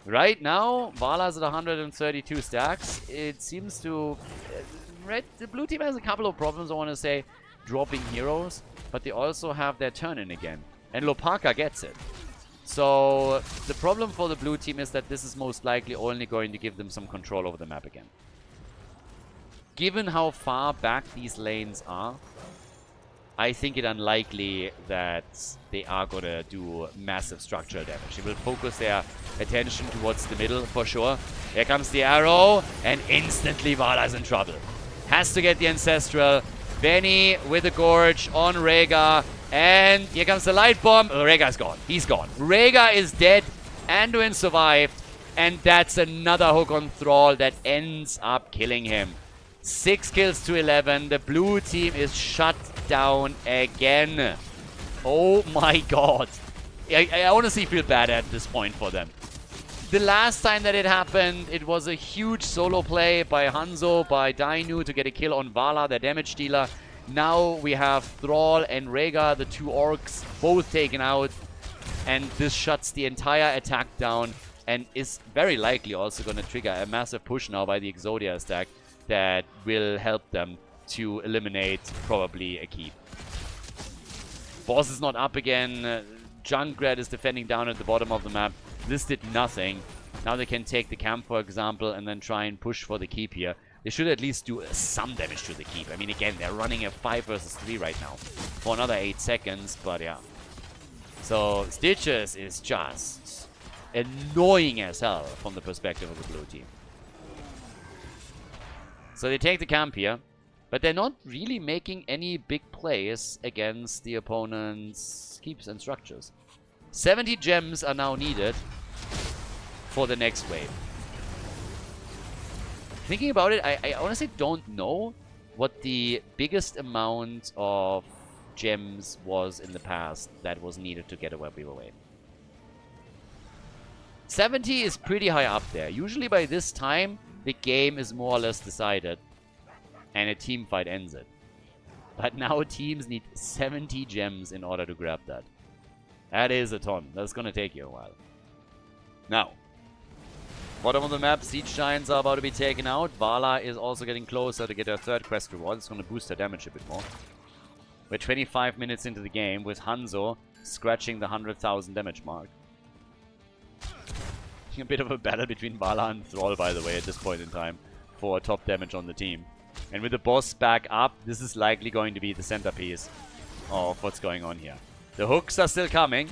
Right now, Vala's at 132 stacks. It seems to... the blue team has a couple of problems, I want to say, dropping heroes. But they also have their turn in again. And Lopaka gets it. So, the problem for the blue team is that this is most likely only going to give them some control over the map again. Given how far back these lanes are, I think it unlikely that they are going to do massive structural damage. They will focus their attention towards the middle for sure. Here comes the arrow, and instantly Vala's in trouble. Has to get the Ancestral. Benny with the Gorge on Rhaegar. And here comes the Light Bomb. Oh, Rhaegar's gone. He's gone. Rhaegar is dead. Anduin survived. And that's another hook on Thrall that ends up killing him. 6 kills to 11. The blue team is shut down again. Oh my god. I honestly feel bad at this point for them. The last time that it happened, it was a huge solo play by Hanzo, by Dainu to get a kill on Vala, their damage dealer. Now we have Thrall and Rhaegar, the two orcs, both taken out. And this shuts the entire attack down and is very likely also going to trigger a massive push now by the Exodia stack that will help them to eliminate probably a keep. Boss is not up again. Junkrat is defending down at the bottom of the map. This did nothing. Now they can take the camp, for example, and then try and push for the keep here. They should at least do some damage to the keep. I mean, again, they're running a 5 versus 3 right now for another 8 seconds, but yeah. So, Stitches is just annoying as hell from the perspective of the blue team. So they take the camp here, but they're not really making any big plays against the opponent's keeps and structures. 70 gems are now needed for the next wave. Thinking about it, I honestly don't know what the biggest amount of gems was in the past that was needed to get a web weaver wave. 70 is pretty high up there. Usually by this time, the game is more or less decided and a team fight ends it. But now teams need 70 gems in order to grab that. That is a ton. That's going to take you a while. Now, bottom of the map, Siege Giants are about to be taken out. Vala is also getting closer to get her third quest reward. It's going to boost her damage a bit more. We're 25 minutes into the game with Hanzo scratching the 100,000 damage mark. A bit of a battle between Vala and Thrall, by the way, at this point in time for top damage on the team. And with the boss back up, this is likely going to be the centerpiece of what's going on here. The hooks are still coming.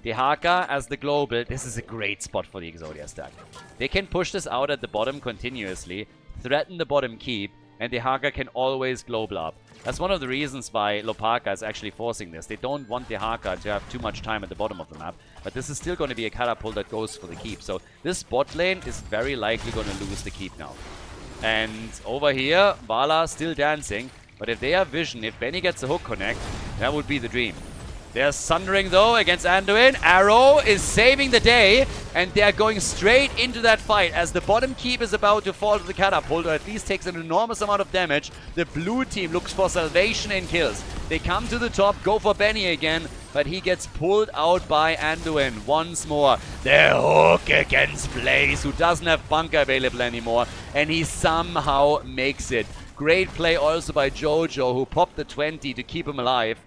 The Haka as the global. This is a great spot for the Exodia stack. They can push this out at the bottom continuously, threaten the bottom keep, and the Haka can always global up. That's one of the reasons why Lopaka is actually forcing this. They don't want the Haka to have too much time at the bottom of the map, but this is still going to be a catapult that goes for the keep. So this bot lane is very likely going to lose the keep now. And over here, Vala still dancing, but if they have vision, if Benny gets a hook connect, that would be the dream. They're sundering though against Anduin. Arrow is saving the day, and they're going straight into that fight as the bottom keep is about to fall to the catapult, or at least takes an enormous amount of damage. The blue team looks for salvation in kills. They come to the top, go for Benny again, but he gets pulled out by Anduin once more. The hook against Blaze, who doesn't have bunker available anymore, and he somehow makes it. Great play also by Jojo, who popped the 20 to keep him alive.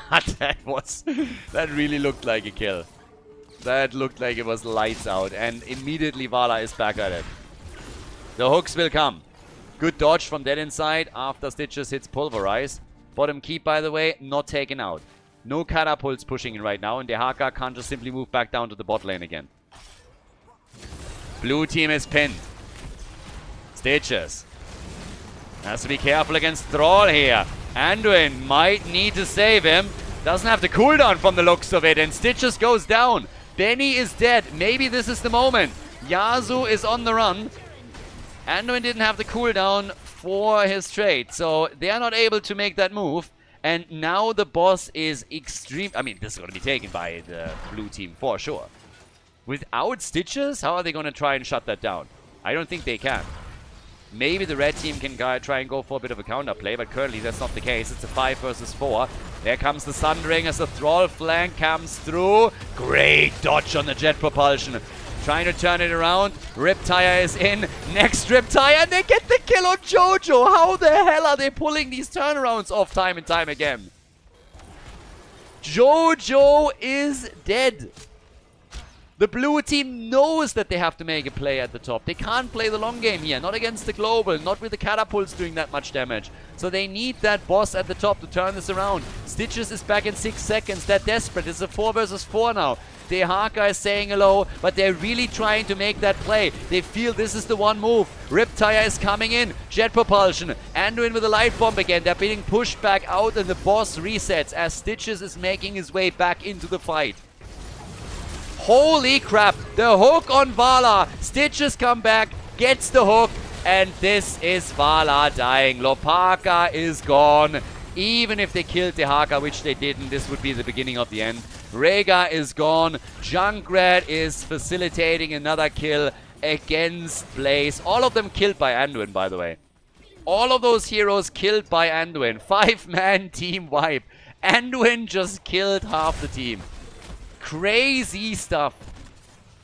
But that really looked like a kill. That looked like it was lights out, and immediately Vala is back at it. The hooks will come. Good dodge from that inside after Stitches hits Pulverize. Bottom keep, by the way, not taken out. No catapults pushing in right now, and the Haka can't just simply move back down to the bot lane again. Blue team is pinned. Stitches has to be careful against Thrall here. Anduin might need to save him. Doesn't have the cooldown from the looks of it, and Stitches goes down. Benny is dead. Maybe this is the moment. Yasuo is on the run. Anduin didn't have the cooldown for his trade, so they are not able to make that move. And now the boss is extreme. I mean, this is going to be taken by the blue team for sure. Without Stitches, how are they going to try and shut that down? I don't think they can. Maybe the red team can try and go for a bit of a counterplay, but currently that's not the case. It's a 5 versus 4. There comes the Sundering as the Thrall flank comes through. Great dodge on the jet propulsion. Trying to turn it around. Riptire is in. Next Riptire, and they get the kill on Jojo. How the hell are they pulling these turnarounds off time and time again? Jojo is dead. The blue team knows that they have to make a play at the top. They can't play the long game here. Not against the global. Not with the catapults doing that much damage. So they need that boss at the top to turn this around. Stitches is back in 6 seconds. They're desperate. It's a 4 versus 4 now. Dehaka is saying hello, but they're really trying to make that play. They feel this is the one move. Riptire is coming in. Jet propulsion. Anduin with a light bomb again. They're being pushed back out and the boss resets as Stitches is making his way back into the fight. Holy crap, the hook on Vala. Stitches come back, gets the hook, and this is Vala dying. Lopaka is gone. Even if they killed Dehaka, which they didn't, this would be the beginning of the end. Rhaegar is gone. Junkrat is facilitating another kill against Blaze. All of them killed by Anduin, by the way. All of those heroes killed by Anduin. 5-man team wipe. Anduin just killed half the team. Crazy stuff.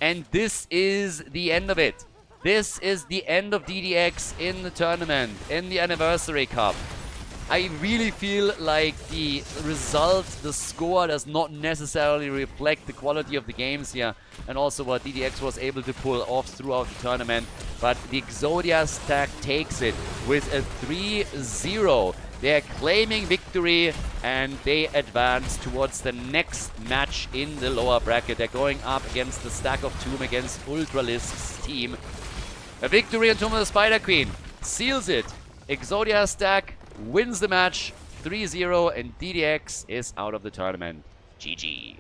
And this is the end of it. This is the end of DDX in the tournament, in the Anniversary Cup. I really feel like the result, the score, does not necessarily reflect the quality of the games here and also what DDX was able to pull off throughout the tournament. But the Exodia stack takes it with a 3-0. They're claiming victory and they advance towards the next match in the lower bracket. They're going up against the stack of Tomb against Ultralisk's team. A victory on Tomb of the Spider Queen seals it. Exodia stack wins the match 3-0 and DDX is out of the tournament. GG.